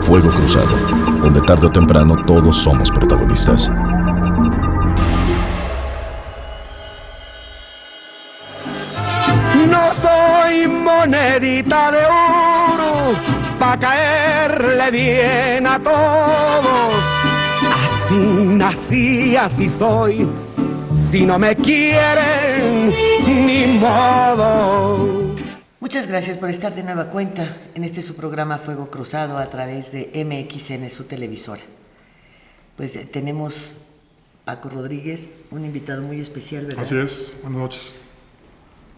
Fuego Cruzado, donde tarde o temprano todos somos protagonistas. No soy monedita de oro pa' caerle bien a todos. Así nací, así soy. Si no me quieren, ni modo. Muchas gracias por estar de nueva cuenta en este su programa Fuego Cruzado a través de MXN, su televisora. Pues tenemos Paco Rodríguez, un invitado muy especial, ¿verdad? Así es, buenas noches.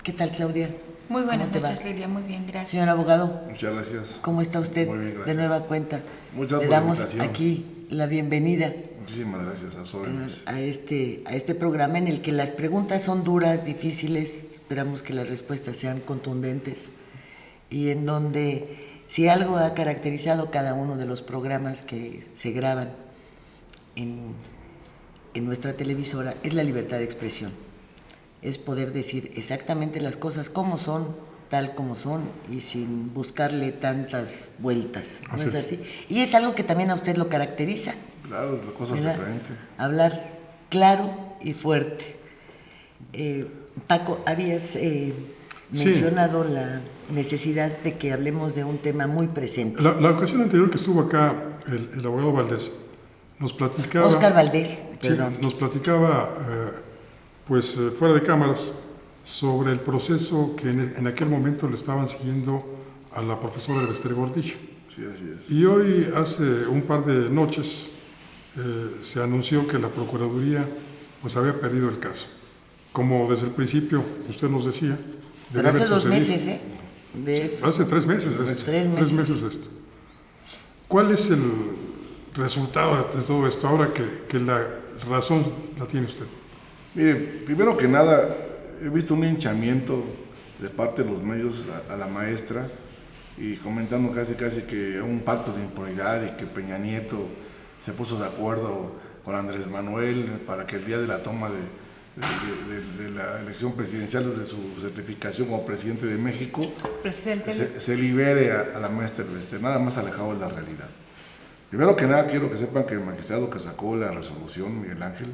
¿Qué tal, Claudia? Muy buenas noches, Lidia, muy bien, gracias. Señor abogado. Muchas gracias. ¿Cómo está usted? Muy bien, gracias. De nueva cuenta. Muchas Le damos aquí la bienvenida. Muchísimas gracias a Sobenes. A este programa en el que las preguntas son duras, difíciles, esperamos que las respuestas sean contundentes y en donde si algo ha caracterizado cada uno de los programas que se graban en nuestra televisora es la libertad de expresión, es poder decir exactamente las cosas como son, tal como son y sin buscarle tantas vueltas, ¿no es así? Y es algo que también a usted lo caracteriza. Claro, es la cosa diferente. Hablar claro y fuerte. Paco, habías mencionado la necesidad de que hablemos de un tema muy presente. La ocasión anterior que estuvo acá el abogado Valdés nos platicaba... Oscar Valdés, perdón. Sí, nos platicaba, fuera de cámaras, sobre el proceso que en aquel momento le estaban siguiendo a la profesora Elvester Gordillo. Sí, así es. Y hoy, hace un par de noches, se anunció que la Procuraduría pues había perdido el caso. Como desde el principio usted nos decía. Pero hace 2 meses, ¿eh? De eso. Hace 3 meses esto. 3 meses esto. ¿Cuál es el resultado de todo esto ahora que la razón la tiene usted? Mire, primero que nada, he visto un hinchamiento de parte de los medios a la maestra y comentando casi que un pacto de impunidad y que Peña Nieto se puso de acuerdo con Andrés Manuel para que el día de la toma de la elección presidencial de su certificación como presidente de México se libere a la maestra Elvester, nada más alejado de la realidad. Primero que nada quiero que sepan que el magistrado que sacó la resolución, Miguel Ángel,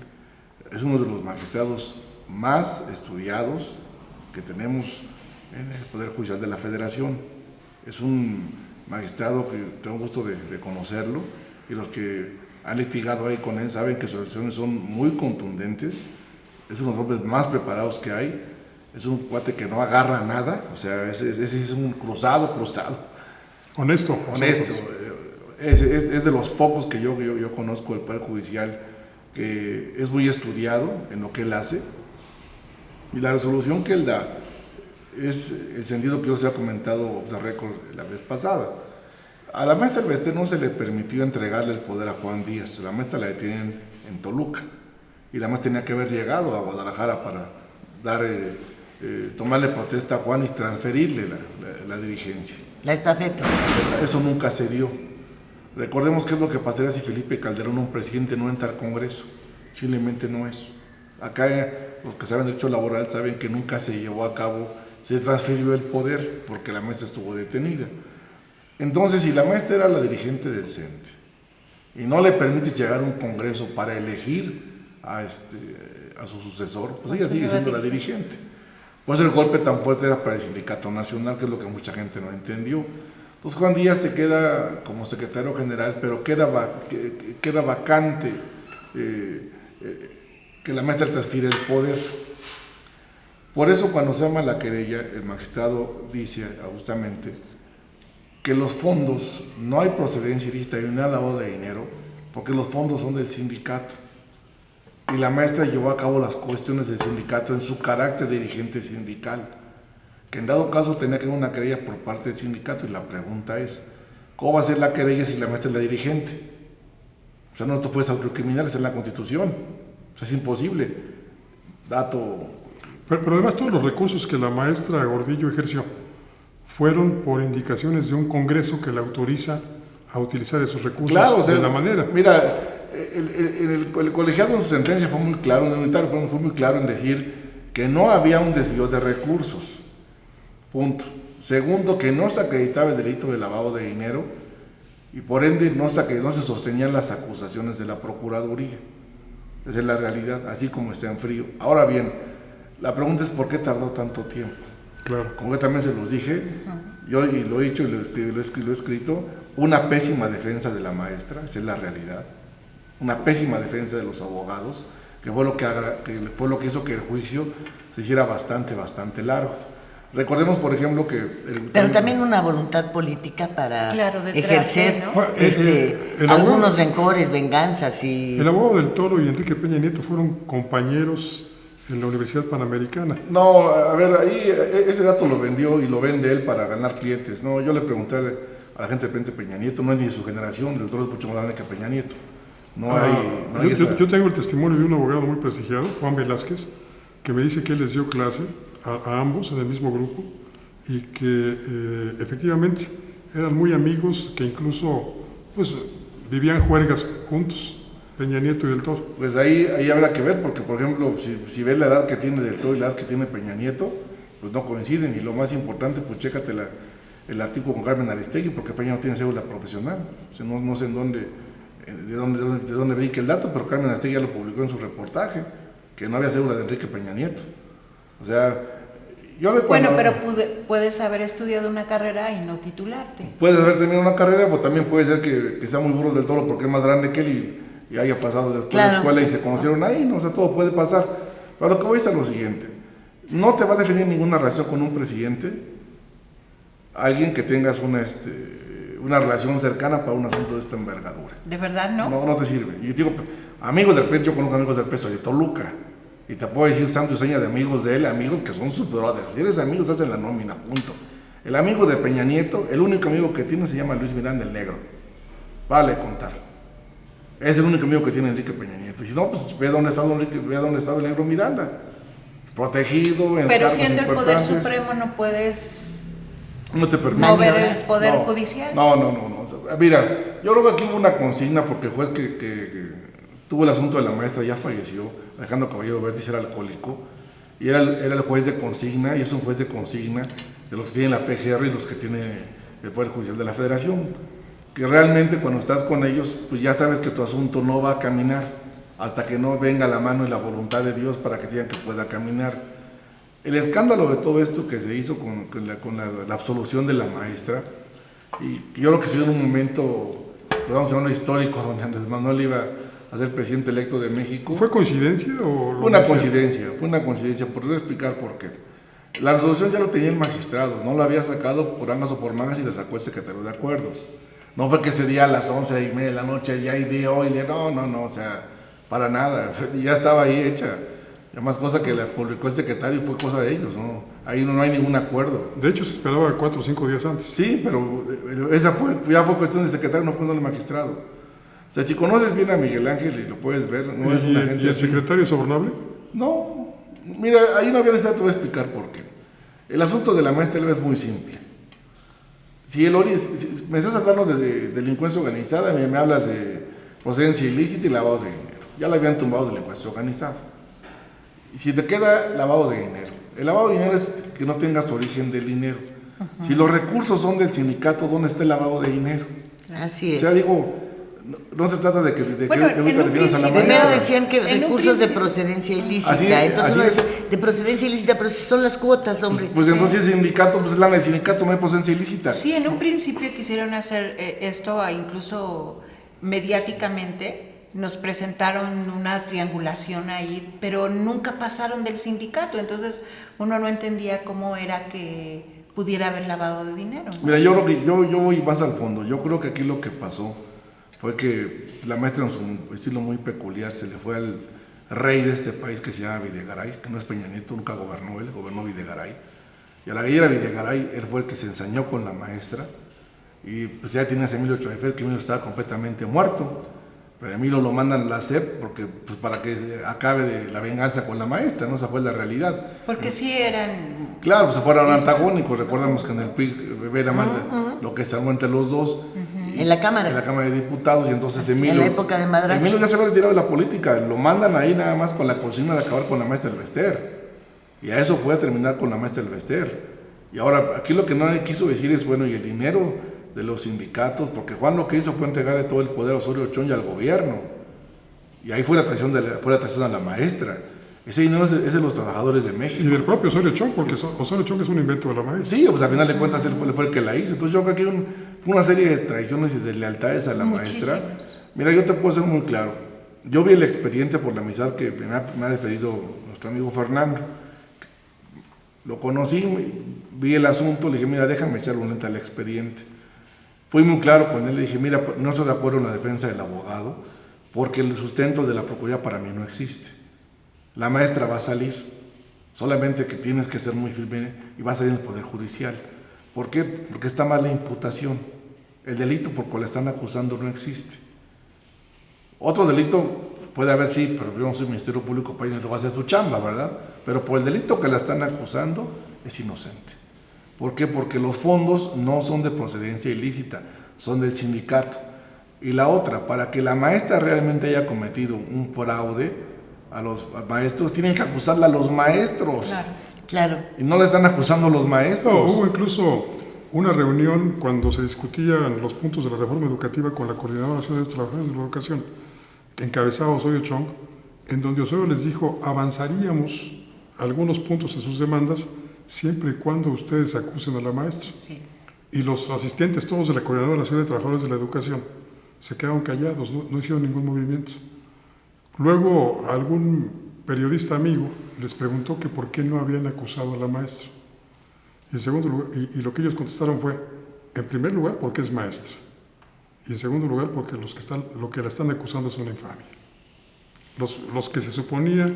es uno de los magistrados más estudiados que tenemos en el Poder Judicial de la Federación. Es un magistrado que tengo gusto de conocerlo y los que han litigado ahí con él saben que sus decisiones son muy contundentes. Es uno de los hombres más preparados que hay. Es un cuate que no agarra nada, o sea, ese es un cruzado. Honesto. Es de los pocos que yo conozco del Poder Judicial que es muy estudiado en lo que él hace. Y la resolución que él da es el sentido que yo se ha comentado off the record la vez pasada. A la maestra Elvester no se le permitió entregarle el poder a Juan Díaz. La maestra la detienen en Toluca. Y la maestra tenía que haber llegado a Guadalajara para tomarle protesta a Juan y transferirle la dirigencia. La estafeta. Eso nunca se dio. Recordemos qué es lo que pasaría si Felipe Calderón, un presidente, no entra al Congreso. Simplemente no es. Acá los que saben derecho laboral saben que nunca se llevó a cabo, se transfirió el poder porque la maestra estuvo detenida. Entonces, si la maestra era la dirigente del CENTE y no le permite llegar a un Congreso para elegir a su sucesor, pues ella sigue siendo la dirigente. Pues el golpe tan fuerte era para el Sindicato Nacional, que es lo que mucha gente no entendió. Entonces Juan Díaz se queda como secretario general, pero queda vacante que la maestra transfiere el poder. Por eso cuando se llama la querella, el magistrado dice justamente que los fondos, no hay procedencia ilícita y una lavado de dinero, porque los fondos son del sindicato. Y la maestra llevó a cabo las cuestiones del sindicato en su carácter de dirigente sindical, que en dado caso tenía que haber una querella por parte del sindicato, y la pregunta es, ¿cómo va a ser la querella si la maestra es la dirigente? O sea, no te puedes autocriminar, está en la Constitución, o sea, es imposible. Pero además todos los recursos que la maestra Gordillo ejerció fueron por indicaciones de un Congreso que la autoriza a utilizar esos recursos, claro, o sea, de la manera. Mira, el colegiado en su sentencia fue muy claro, el unitario fue muy claro en decir que no había un desvío de recursos, punto. Segundo, que no se acreditaba el delito de lavado de dinero, y por ende no se sostenían las acusaciones de la Procuraduría. Esa es la realidad, así como está en frío. Ahora bien, la pregunta es ¿por qué tardó tanto tiempo? Claro. Como que también se los dije, yo y lo he dicho y lo he escrito, una pésima defensa de la maestra, esa es la realidad, una pésima defensa de los abogados, que fue lo que hizo que el juicio se hiciera bastante largo. Recordemos, por ejemplo, que... Pero también una voluntad política para ejercer, ¿no? Algunos rencores, venganzas y... El abogado del Toro y Enrique Peña Nieto fueron compañeros en la Universidad Panamericana. No, a ver, ahí ese dato lo vendió y lo vende él para ganar clientes. No, yo le pregunté a la gente de frente Peña Nieto, no es ni de su generación, del Toro es mucho más grande que Peña Nieto. Yo tengo el testimonio de un abogado muy prestigiado, Juan Velázquez, que me dice que él les dio clase a ambos en el mismo grupo y que efectivamente eran muy amigos, que incluso pues vivían juergas juntos, Peña Nieto y del Toro. Pues ahí habrá que ver, porque por ejemplo, si ves la edad que tiene del Toro y la edad que tiene Peña Nieto, pues no coinciden, y lo más importante, pues chécate el artículo con Carmen Aristegui, porque Peña no tiene cédula profesional, o sea, no sé de dónde brinca el dato, pero Carmen Aristegui ya lo publicó en su reportaje, que no había cédula de Enrique Peña Nieto. O sea, bueno, pero puedes haber estudiado una carrera y no titularte. Puedes haber terminado una carrera, pues también puede ser que sea muy burro del Toro porque es más grande que él y haya pasado después de la escuela y se conocieron ahí, ¿no? O sea, todo puede pasar. Pero lo que voy a decir es lo siguiente: no te va a definir ninguna relación con un presidente, alguien que tengas una relación cercana para un asunto de esta envergadura. ¿De verdad no? No te sirve. Y digo, amigos del PES, yo conozco amigos del PES de Toluca. Y te puedo decir santo y seña de amigos de él, amigos que son sus brothers. Si eres amigo, estás en la nómina, punto. El amigo de Peña Nieto, el único amigo que tiene se llama Luis Miranda el Negro. Vale contar. Es el único amigo que tiene Enrique Peña Nieto. Y si no, pues ve dónde está el Negro Miranda. Protegido, en pero cargos siendo el Poder importantes. Supremo no puedes no te permite mover el Poder Judicial. No. O sea, mira, yo creo que aquí hubo una consigna porque el juez que tuvo el asunto de la maestra ya falleció. Alejandro Caballero Vértiz era alcohólico y era el juez de consigna, y es un juez de consigna de los que tienen la PGR y los que tiene el Poder Judicial de la Federación, que realmente cuando estás con ellos pues ya sabes que tu asunto no va a caminar hasta que no venga la mano y la voluntad de Dios para que digan que pueda caminar. El escándalo de todo esto que se hizo con la absolución de la maestra, y yo creo que ha sido en un momento, lo vamos a llamar histórico, donde Andrés Manuel iba a ser presidente electo de México. ¿Fue coincidencia o...? Fue una coincidencia, por explicar por qué. La resolución ya lo tenía el magistrado, no la había sacado por angas o por mangas y la sacó el secretario de Acuerdos. No fue que ese día a las 11:30 de la noche ya dio y no, o sea, para nada, ya estaba ahí hecha. Y más cosa que la publicó el secretario fue cosa de ellos, ¿no? Ahí no hay ningún acuerdo. De hecho, se esperaba 4 o 5 días antes. Sí, pero esa ya fue cuestión del secretario, no fue del magistrado. O sea, si conoces bien a Miguel Ángel y lo puedes ver, no es una gente. ¿Y el secretario es sobornable? No, mira, ahí no había necesidad, te voy a explicar por qué. El asunto de la maestra Elba es muy simple. Si me estás hablando de delincuencia organizada, me hablas de procedencia ilícita y lavado de dinero. Ya la habían tumbado delincuencia organizada. Y si te queda lavado de dinero, el lavado de dinero es que no tengas origen del dinero. Si los recursos son del sindicato, ¿dónde está el lavado de dinero? Así es. O sea, digo, no se trata de que bueno, te refieras a la maestra. Primero decían que recursos de procedencia ilícita, entonces uno es de procedencia ilícita, pero si son las cuotas, hombre. Pues entonces el sindicato, pues es lana del sindicato, no hay procedencia ilícita. Sí, en un principio quisieron hacer esto, incluso mediáticamente, nos presentaron una triangulación ahí, pero nunca pasaron del sindicato, entonces uno no entendía cómo era que pudiera haber lavado de dinero, ¿no? Mira, yo creo que yo voy más al fondo. Yo creo que aquí lo que pasó fue que la maestra, en su estilo muy peculiar, se le fue al rey de este país que se llama Videgaray, que no es Peña Nieto, nunca gobernó él, gobernó Videgaray. Y a la guerra Videgaray, él fue el que se ensañó con la maestra, y pues ya tiene a Emilio Choefet, que Emilio estaba completamente muerto, pero Emilio lo mandan a la SEP porque, pues, para que acabe de la venganza con la maestra, ¿no? Esa fue la realidad. Porque sí eran... Claro, pues fueron antagónicos, recordamos que en el PRI era más lo que se armó entre los dos. En la Cámara. En la Cámara de Diputados, y entonces Emilio... En la época de Madrazo. Emilio ya se había retirado de la política, lo mandan ahí nada más con la consigna de acabar con la maestra del Bester. Y a eso fue a terminar con la maestra del Bester. Y ahora, aquí lo que nadie quiso decir es, bueno, y el dinero de los sindicatos, porque Juan lo que hizo fue entregarle todo el poder a Osorio Chong y al gobierno. Y ahí fue la traición a la maestra. Ese dinero es de los trabajadores de México. Y del propio Osorio Chong, porque Osorio Chong es un invento de la maestra. Sí, pues al final de cuentas él fue el que la hizo. Entonces yo creo que fue una serie de traiciones y de lealtades a la maestra. Mira, yo te puedo ser muy claro. Yo vi el expediente por la amistad que me ha defendido nuestro amigo Fernando. Lo conocí, vi el asunto, le dije, mira, déjame echarle un lente al expediente. Fui muy claro con él, le dije, mira, no estoy de acuerdo en la defensa del abogado, porque el sustento de la Procuraduría para mí no existe. La maestra va a salir, solamente que tienes que ser muy firme y va a salir en el Poder Judicial. ¿Por qué? Porque está mal la imputación. El delito por cual la están acusando no existe. Otro delito puede haber, sí, pero yo no soy Ministerio Público, para ellos va a hacer su chamba, ¿verdad? Pero por el delito que la están acusando es inocente. ¿Por qué? Porque los fondos no son de procedencia ilícita, son del sindicato. Y la otra, para que la maestra realmente haya cometido un fraude a los maestros, tienen que acusarla a los maestros. Claro. Y no le están acusando a los maestros. No, hubo incluso una reunión cuando se discutían los puntos de la reforma educativa con la Coordinadora Nacional de Trabajadores de la Educación, encabezado Osorio Chong, en donde Osorio les dijo, avanzaríamos algunos puntos en sus demandas siempre y cuando ustedes acusen a la maestra. Sí. Y los asistentes todos de la Coordinadora Nacional de Trabajadores de la Educación se quedaron callados, no hicieron ningún movimiento. Luego algún periodista amigo les preguntó que por qué no habían acusado a la maestra. Y en segundo lugar, y lo que ellos contestaron fue, en primer lugar, porque es maestra. Y en segundo lugar, porque lo que la están acusando es una infamia. Los que se suponía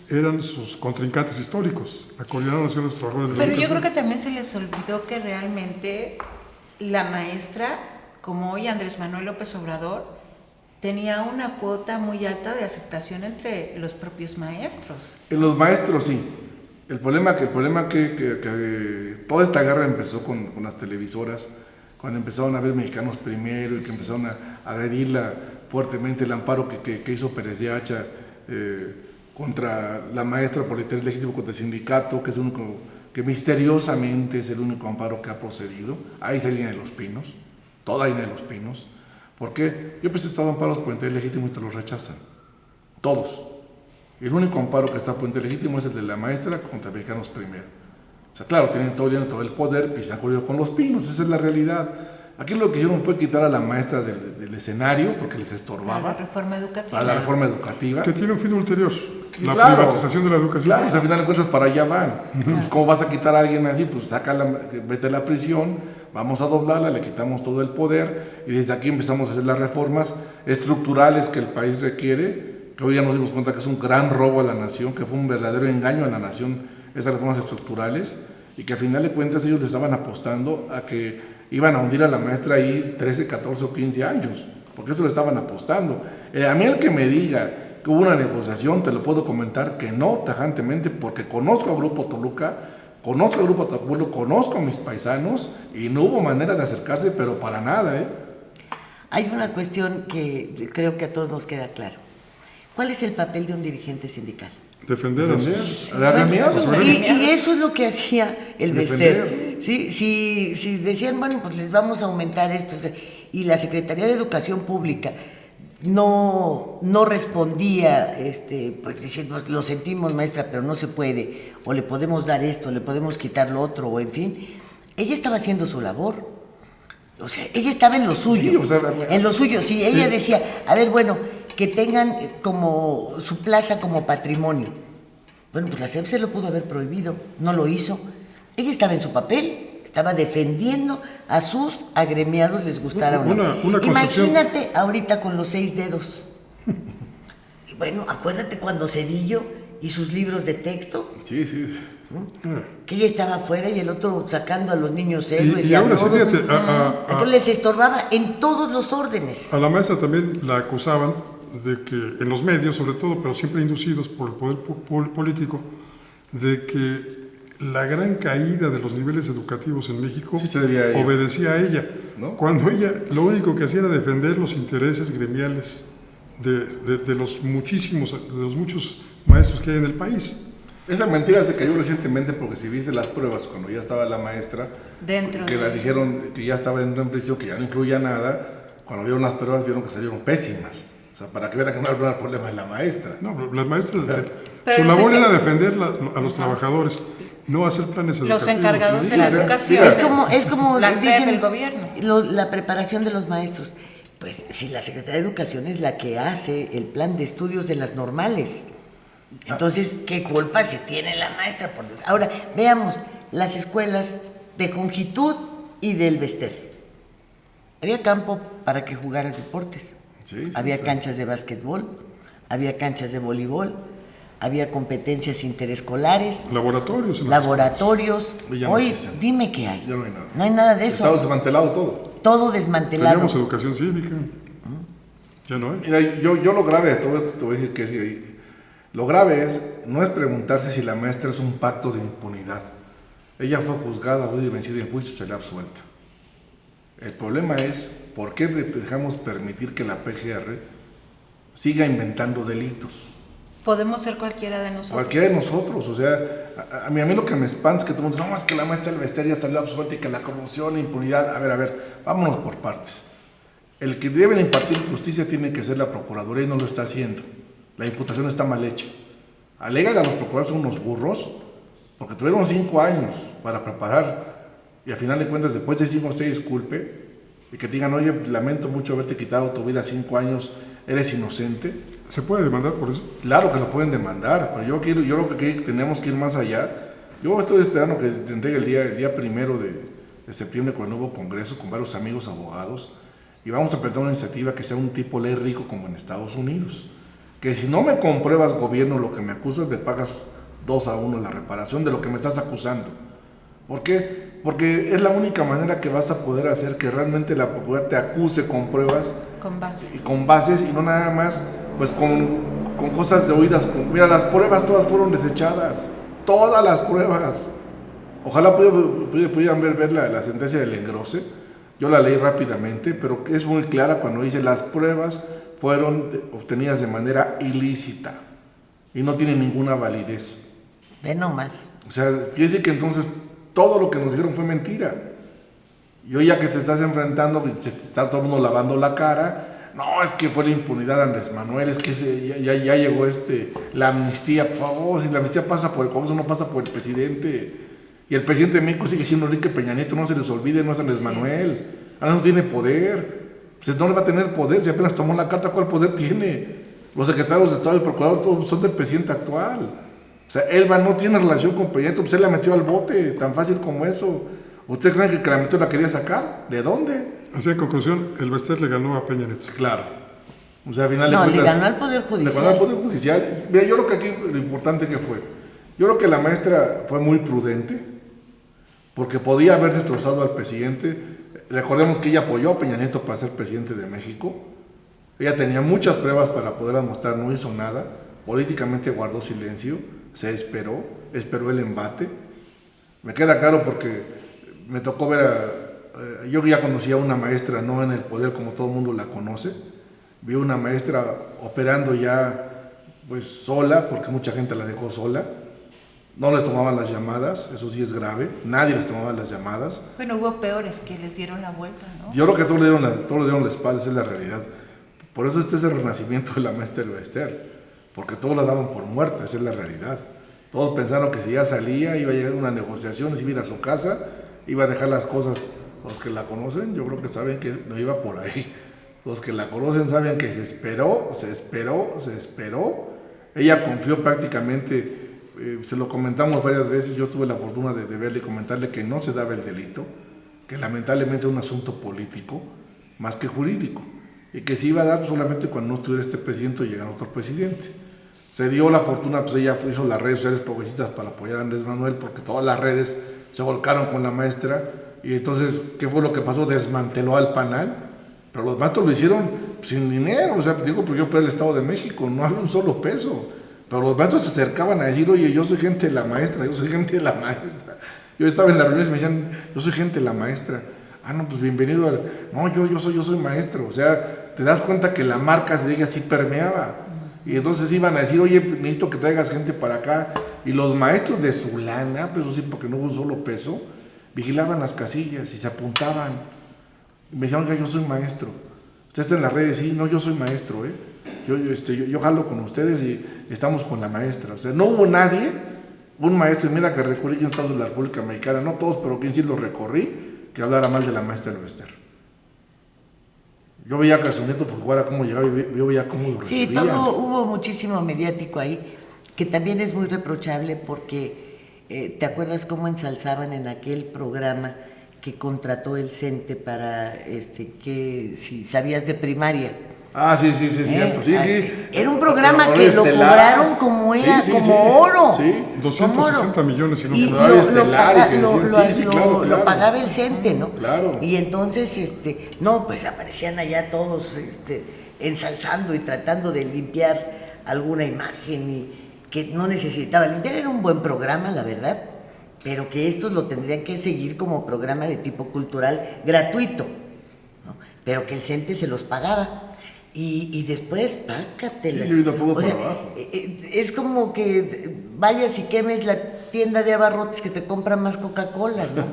eran sus contrincantes históricos, la Coordinadora Nacional de los Trabajadores de la Pero yo Educación. creo que también se les olvidó que realmente la maestra, como hoy Andrés Manuel López Obrador, tenía una cuota muy alta de aceptación entre los propios maestros. En los maestros sí. El problema que toda esta guerra empezó con las televisoras, cuando empezaron a ver Mexicanos Primero y que empezaron a agredirla fuertemente, el amparo que hizo Pérez de Hacha contra la maestra por el interés legítimo contra el sindicato, que es el único, que misteriosamente es el único amparo que ha procedido. Ahí se línea de los Pinos, toda línea de los Pinos. ¿Por qué? Yo he presentado amparos por interés legítimo y te los rechazan. Todos. El único amparo que está por interés legítimo es el de la maestra contra Mexicanos Primero. O sea, claro, tienen todo el poder y se han corrido con los Pinos, esa es la realidad. Aquí lo que hicieron fue quitar a la maestra del escenario porque les estorbaba. Para la reforma educativa. Para la reforma educativa. Que tiene un fin ulterior, la Claro, privatización de la educación. Claro, pues al final de cuentas para allá van. Pues, ¿cómo vas a quitar a alguien así? Pues vete a la prisión, vamos a doblarla, le quitamos todo el poder y desde aquí empezamos a hacer las reformas estructurales que el país requiere, que hoy ya nos dimos cuenta que es un gran robo a la nación, que fue un verdadero engaño a la nación, esas reformas estructurales, y que al final de cuentas ellos le estaban apostando a que iban a hundir a la maestra ahí 13, 14 o 15 años, porque eso le estaban apostando. A mí el que me diga que hubo una negociación, te lo puedo comentar que no, tajantemente, porque conozco a Grupo Toluca, conozco a Grupo Taculo, conozco a mis paisanos y no hubo manera de acercarse, pero para nada, ¿eh? Hay una cuestión que creo que a todos nos queda claro. ¿Cuál es el papel de un dirigente sindical? Defender a sus... Y eso es lo que hacía el Defender. Bester. ¿Sí? Si decían, bueno, pues les vamos a aumentar esto, y la Secretaría de Educación Pública no respondía, pues diciendo, lo sentimos maestra, pero no se puede, o le podemos dar esto, le podemos quitar lo otro, o en fin, ella estaba haciendo su labor. O sea, ella estaba en lo suyo, Sí, o sea, en lo suyo, sí, ella decía, a ver, bueno, que tengan como su plaza como patrimonio. Bueno, pues la SEP se lo pudo haber prohibido, no lo hizo. Ella estaba en su papel, estaba defendiendo a sus agremiados, les gustara o no. Una Imagínate ahorita con los 6 dedos. Bueno, acuérdate cuando Cedillo y sus libros de texto, Sí, sí. que ella estaba afuera y el otro sacando a los niños héroes. Y ahora sí, todos. fíjate, Entonces les estorbaba en todos los órdenes. a la maestra también la acusaban de que, en los medios sobre todo, pero siempre inducidos por el poder político, de que la gran caída de los niveles educativos en México Sí, se debía a ella. obedecía a ella, ¿no? cuando ella lo único que hacía era defender los intereses gremiales de los muchos maestros que hay en el país. Esa mentira se cayó recientemente porque si viste las pruebas cuando ya estaba la maestra, que las dijeron que ya estaba en prisión, que ya no incluía nada, cuando vieron las pruebas vieron que salieron pésimas. O sea, para que vean que no era el problema de la maestra. No, las maestras, su labor era defender a los trabajadores, no hacer planes educativos. Los encargados de la educación. Es como la dicen, SEP, el gobierno. La preparación de los maestros. Pues si la Secretaría de Educación es la que hace el plan de estudios de las normales, entonces, ¿qué culpa se tiene la maestra? Por Dios. Ahora, veamos las escuelas de Jongitud y del Bester. Había campo para que jugaras deportes. Había canchas de básquetbol, había canchas de voleibol, había competencias interescolares. Laboratorios. Hoy, dime qué hay. Ya no hay nada. No hay nada de eso. Está desmantelado todo. Todo desmantelado. Teníamos educación cívica. Ya no hay. Mira, yo lo grave de todo esto, te voy a decir que sí. Lo grave no es preguntarse si la maestra es un pacto de impunidad. Ella fue juzgada, y vencida en juicio, se le ha absuelto. El problema es, ¿por qué dejamos permitir que la PGR siga inventando delitos? Podemos ser cualquiera de nosotros. Cualquiera de nosotros, o sea, a mí lo que me espanta es que todo el mundo dice, no, es que la maestra del Bester ya salió absuelta y que la corrupción e impunidad. A ver, vámonos por partes. El que debe de impartir justicia tiene que ser la Procuraduría y no lo está haciendo. La imputación está mal hecha. Alégale a los procuradores son unos burros, porque tuvieron 5 años para preparar, y al final de cuentas, después de 5 usted disculpe, y que digan, oye, lamento mucho haberte quitado tu vida 5 años, eres inocente. ¿Se puede demandar por eso? Claro que lo pueden demandar, pero yo creo que tenemos que ir más allá. Yo estoy esperando que te entregue el día 1 de septiembre con el nuevo congreso, con varios amigos abogados, y vamos a presentar una iniciativa que sea un tipo ley rico como en Estados Unidos. Que si no me compruebas, gobierno, lo que me acusas, me pagas 2-1 la reparación de lo que me estás acusando. ¿Por qué? Porque es la única manera que vas a poder hacer que realmente la Procuraduría te acuse con pruebas. Con bases y no nada más pues con cosas de oídas. Mira, las pruebas todas fueron desechadas. Todas las pruebas. Ojalá pudieran ver la sentencia del engrose. Yo la leí rápidamente, pero es muy clara cuando dice las pruebas fueron obtenidas de manera ilícita y no tienen ninguna validez. Ve nomás. O sea, quiere decir que entonces todo lo que nos dijeron fue mentira. Y hoy ya que te estás enfrentando, se está todo el mundo lavando la cara, no, es que fue la impunidad de Andrés Manuel, es que ya llegó la amnistía, por favor, si la amnistía pasa por el Congreso, no pasa por el presidente. Y el presidente de México sigue siendo Enrique Peña Nieto, no se les olvide, no es Andrés Manuel. Ahora no tiene poder. Pues no le va a tener poder, si apenas tomó la carta, ¿cuál poder tiene? Los secretarios de Estado y el procurador todos son del presidente actual. O sea, Elba no tiene relación con Peña Nieto, pues él la metió al bote, tan fácil como eso. ¿Ustedes creen que la metió la quería sacar? ¿De dónde? O sea, en conclusión, el Bester le ganó a Peña Nieto. Claro. O sea, al final de cuentas, le ganó al Poder Judicial. Le ganó al Poder Judicial. Mira, yo creo que aquí lo importante que fue, yo creo que la maestra fue muy prudente, porque podía haber destrozado al presidente. Recordemos que ella apoyó a Peña Nieto para ser presidente de México. Ella tenía muchas pruebas para poder demostrar, no hizo nada. Políticamente guardó silencio, se esperó el embate. Me queda claro porque me tocó ver yo ya conocía a una maestra, no en el poder como todo el mundo la conoce. Vi una maestra operando ya pues sola, porque mucha gente la dejó sola. No les tomaban las llamadas, eso sí es grave, nadie les tomaba las llamadas. Bueno, hubo peores que les dieron la vuelta, ¿no? Yo creo que todos le dieron la espalda, esa es la realidad. Por eso este es el renacimiento de la maestra del Bester, porque todos la daban por muerta, esa es la realidad. Todos pensaron que si ya salía, iba a llegar a una negociación, si iba a ir a su casa, iba a dejar las cosas. Los que la conocen, yo creo que saben que no iba por ahí. Los que la conocen saben que se esperó. Ella confió prácticamente. Se lo comentamos varias veces, yo tuve la fortuna de verle y comentarle que no se daba el delito, que lamentablemente es un asunto político más que jurídico, y que se iba a dar solamente cuando no estuviera este presidente o llegara otro presidente. Se dio la fortuna, pues ella hizo las redes sociales progresistas para apoyar a Andrés Manuel, porque todas las redes se volcaron con la maestra, y entonces, ¿qué fue lo que pasó? Desmanteló al PANAL, pero los maestros lo hicieron sin dinero, o sea, digo, porque yo operé el Estado de México, no había un solo peso. Pero los maestros se acercaban a decir, oye, yo soy gente de la maestra. Yo estaba en las reuniones y me decían, yo soy gente de la maestra. Ah, no, pues bienvenido. No, yo soy maestro. O sea, te das cuenta que la marca de ella sí permeaba. Y entonces iban a decir, oye, necesito que traigas gente para acá. Y los maestros de su lana, pues sí, porque no hubo un solo peso, vigilaban las casillas y se apuntaban. Y me dijeron que yo soy maestro. Usted está en las redes, sí, no, yo soy maestro, yo jalo con ustedes y estamos con la maestra. O sea, no hubo nadie, un maestro, y mira que recorrí en Estados de la República Mexicana, no todos, pero quien sí lo recorrí, que hablara mal de la maestra del Bester. Yo veía que a su nieto jugara cómo llegaba y yo veía cómo lo recibía. Sí, hubo muchísimo mediático ahí, que también es muy reprochable porque ¿te acuerdas cómo ensalzaban en aquel programa que contrató el CENTE para que si sabías de primaria? Ah, sí, cierto, sí. Era un programa que lo cobraron como era, como oro. Sí, 260 millones, si no y lo pagaba el CENTE, ¿no? Claro. Y entonces, pues aparecían allá todos ensalzando y tratando de limpiar alguna imagen y que no necesitaba limpiar. Era un buen programa, la verdad, pero que estos lo tendrían que seguir como programa de tipo cultural gratuito, ¿no? Pero que el CENTE se los pagaba. Y después, pácatela. Sí, todo por abajo. Es como que vayas y quemes la tienda de abarrotes que te compra más Coca-Cola, ¿no?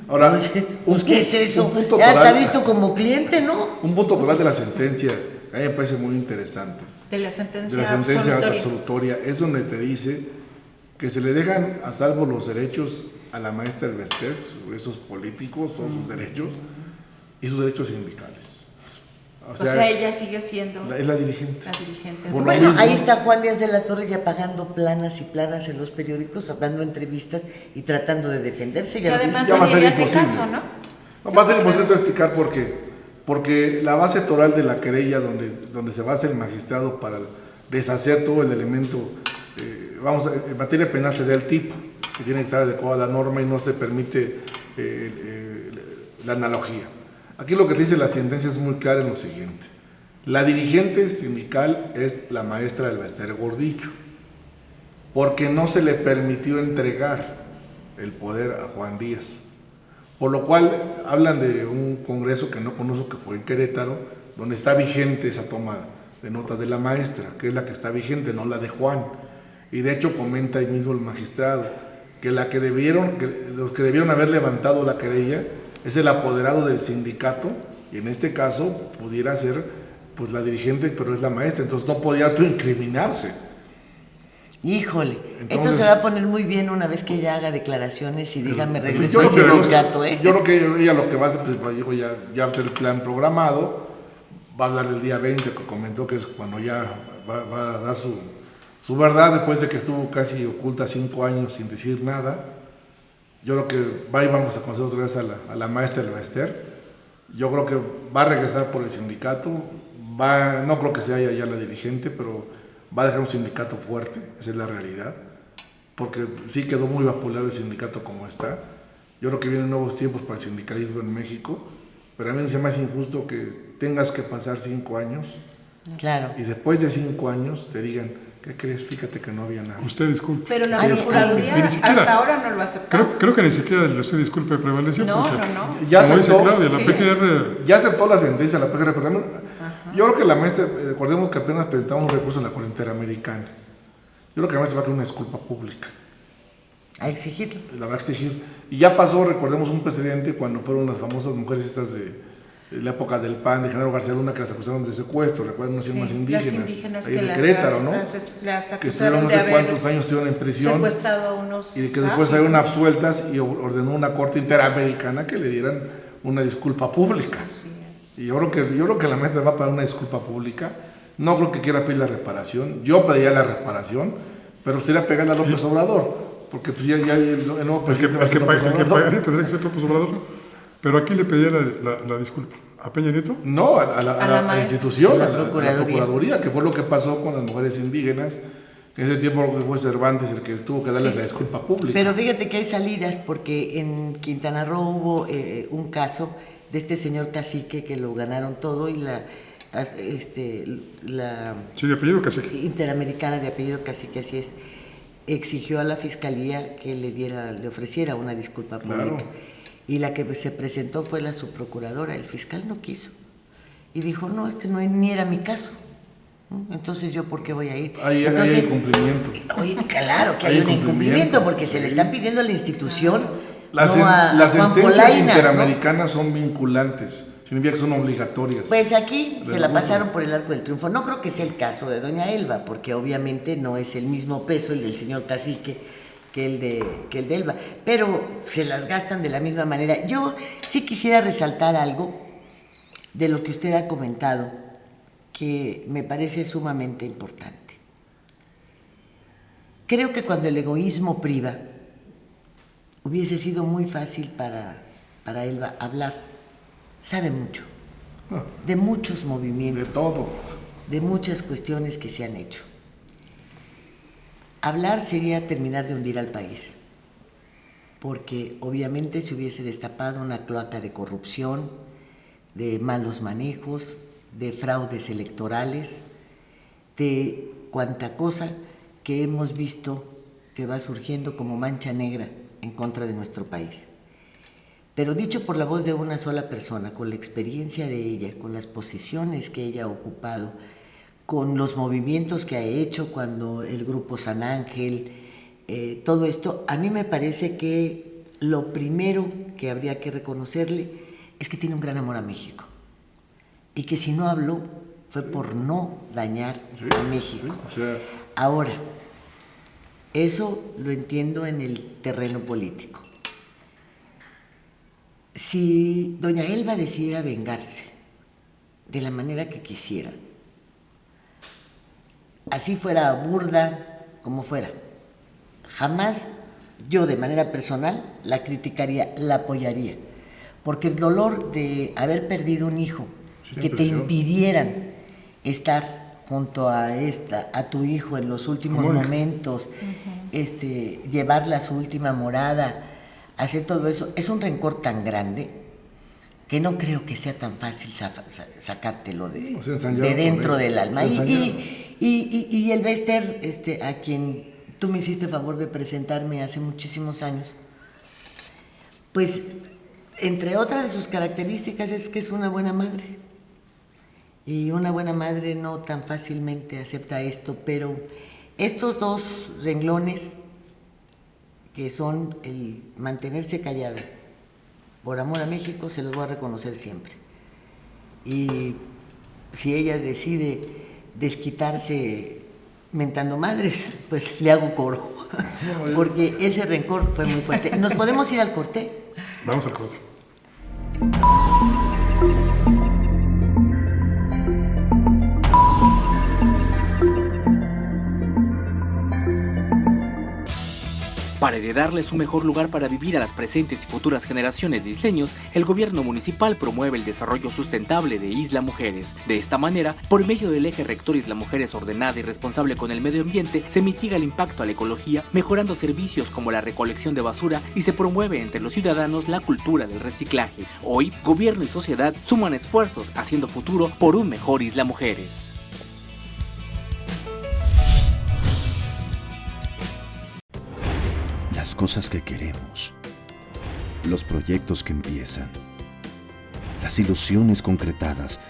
Ahora, pues, ¿qué es eso? Ya total, está visto como cliente, ¿no? Un punto total de la sentencia, a mí me parece muy interesante. De la sentencia absolutoria, es donde te dice que se le dejan a salvo los derechos a la maestra del Bester, esos políticos, todos sus derechos, y sus derechos sindicales. O sea, ella sigue siendo... Es la dirigente. Bueno, ahí está Juan Díaz de la Torre ya pagando planas y planas en los periódicos, dando entrevistas y tratando de defenderse. Que además ya va a ser imposible. Caso, ¿no? No, va a ser imposible explicar por qué. Porque la base toral de la querella, donde se basa el magistrado para deshacer todo el elemento, en materia penal se da el tipo, que tiene que estar adecuada a la norma y no se permite la analogía. Aquí lo que te dice la sentencia es muy clara en lo siguiente. La dirigente sindical es la maestra del Bester Gordillo, porque no se le permitió entregar el poder a Juan Díaz. Por lo cual hablan de un congreso que no conozco, que fue en Querétaro, donde está vigente esa toma de nota de la maestra, que es la que está vigente, no la de Juan. Y de hecho comenta ahí mismo el magistrado, que los que debieron haber levantado la querella es el apoderado del sindicato, y en este caso pudiera ser pues la dirigente, pero es la maestra, entonces no podía autoincriminarse. Híjole, esto se va a poner muy bien una vez que ella haga declaraciones y diga me regreso al sindicato, Yo creo que ella lo que va a hacer, pues ya el plan programado, va a hablar el día 20, que comentó que es cuando ya va a dar su verdad, después de que estuvo casi oculta 5 años sin decir nada. Yo creo que vamos a conocer otra vez a la maestra del Bester. Yo creo que va a regresar por el sindicato, no creo que sea ya la dirigente, pero va a dejar un sindicato fuerte, esa es la realidad, porque sí quedó muy vapuleado el sindicato como está. Yo creo que vienen nuevos tiempos para el sindicalismo en México, pero a mí me parece más injusto que tengas que pasar 5 años, claro, y después de 5 años te digan, ¿qué crees? Fíjate que no había nada. Usted disculpe. Pero la Procuraduría hasta ahora no lo aceptó. Creo que ni siquiera usted disculpe prevaleció. No. Ya aceptó, Claudia, la PGR... ya aceptó la sentencia de la PGR, pero también, yo creo que la maestra, recordemos que apenas presentamos un recurso en la Corte Interamericana. Yo creo que la maestra va a querer una disculpa pública. A exigirlo. La va a exigir. Y ya pasó, recordemos, un precedente cuando fueron las famosas mujeres estas de la época del PAN, de Genaro García Luna, que las acusaron de secuestro, recuerdan unas más indígenas ahí de Querétaro, ¿no? Que estuvieron no sé cuántos años estuvieron en prisión, secuestrado a unos, y que después salieron absueltas y ordenó una corte interamericana que le dieran una disculpa pública. Y yo creo que la maestra va a pagar una disculpa pública. No creo que quiera pedir la reparación. Yo pediría la reparación, pero sería pegarle a López Obrador, porque pues ya el nuevo presidente va a ser López Obrador. El que pagaría tendría que ser López Obrador. Pero ¿a quién le pedía la disculpa? ¿A Peña Nieto? No, a la institución, a la Procuraduría. Procuraduría, que fue lo que pasó con las mujeres indígenas, que en ese tiempo fue Cervantes el que tuvo que darles la disculpa pública. Pero fíjate que hay salidas, porque en Quintana Roo hubo un caso de este señor cacique que lo ganaron todo y la Sí, de apellido Cacique. Interamericana de apellido Cacique, así es, exigió a la fiscalía que le ofreciera una disculpa pública. Claro. Y la que se presentó fue la subprocuradora. El fiscal no quiso y dijo, no, ni era mi caso, Entonces, ¿yo por qué voy a ir? Hay Entonces, incumplimiento. oye, claro que hay un incumplimiento, porque se le están pidiendo a la institución, Las Juan sentencias Polainas, ¿no? interamericanas son vinculantes, significa que son obligatorias. Pues aquí se la pasaron por el arco del triunfo. No creo que sea el caso de doña Elba, porque obviamente no es el mismo peso el del señor Cacique que el de Elba, pero se las gastan de la misma manera. Yo sí quisiera resaltar algo de lo que usted ha comentado, que me parece sumamente importante. Creo que cuando el egoísmo priva, hubiese sido muy fácil para Elba hablar. Sabe mucho, de muchos movimientos, De todo. de muchas cuestiones que se han hecho. Hablar sería terminar de hundir al país, porque obviamente se hubiese destapado una cloaca de corrupción, de malos manejos, de fraudes electorales, de cuanta cosa que hemos visto que va surgiendo como mancha negra en contra de nuestro país. Pero dicho por la voz de una sola persona, con la experiencia de ella, con las posiciones que ella ha ocupado, con los movimientos que ha hecho cuando el grupo San Ángel, todo esto, a mí me parece que lo primero que habría que reconocerle es que tiene un gran amor a México, y que si no habló fue por no dañar a México. Ahora, eso lo entiendo en el terreno político. Si doña Elba decidiera vengarse de la manera que quisiera, así fuera burda, como fuera, jamás yo de manera personal la criticaría, la apoyaría, porque el dolor de haber perdido un hijo y que te impidieran estar junto a tu hijo en los últimos momentos, llevarla a su última morada, hacer todo eso, es un rencor tan grande que no creo que sea tan fácil sacártelo de dentro del alma. Y el Bester, a quien tú me hiciste favor de presentarme hace muchísimos años, pues entre otras de sus características es que es una buena madre. Y una buena madre no tan fácilmente acepta esto, pero estos dos renglones, que son el mantenerse callada por amor a México, se los voy a reconocer siempre. Y si ella decide desquitarse mentando madres, pues le hago coro, porque ese rencor fue muy fuerte. ¿Nos podemos ir al corte? Vamos al corte. Para heredarles un mejor lugar para vivir a las presentes y futuras generaciones de isleños, el gobierno municipal promueve el desarrollo sustentable de Isla Mujeres. De esta manera, por medio del eje rector Isla Mujeres ordenada y responsable con el medio ambiente, se mitiga el impacto a la ecología, mejorando servicios como la recolección de basura, y se promueve entre los ciudadanos la cultura del reciclaje. Hoy, gobierno y sociedad suman esfuerzos haciendo futuro por un mejor Isla Mujeres. Las cosas que queremos, los proyectos que empiezan, las ilusiones concretadas,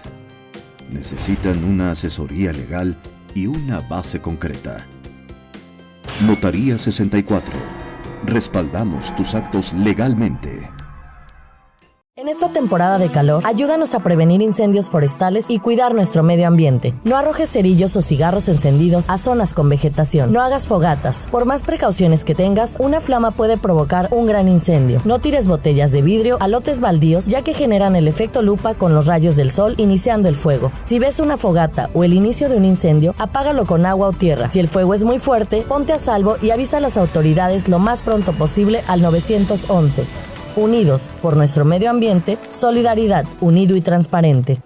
necesitan una asesoría legal y una base concreta. Notaría 64. Respaldamos tus actos legalmente. En esta temporada de calor, ayúdanos a prevenir incendios forestales y cuidar nuestro medio ambiente. No arrojes cerillos o cigarros encendidos a zonas con vegetación. No hagas fogatas. Por más precauciones que tengas, una flama puede provocar un gran incendio. No tires botellas de vidrio a lotes baldíos, ya que generan el efecto lupa con los rayos del sol iniciando el fuego. Si ves una fogata o el inicio de un incendio, apágalo con agua o tierra. Si el fuego es muy fuerte, ponte a salvo y avisa a las autoridades lo más pronto posible al 911. Unidos por nuestro medio ambiente, solidaridad, unido y transparente.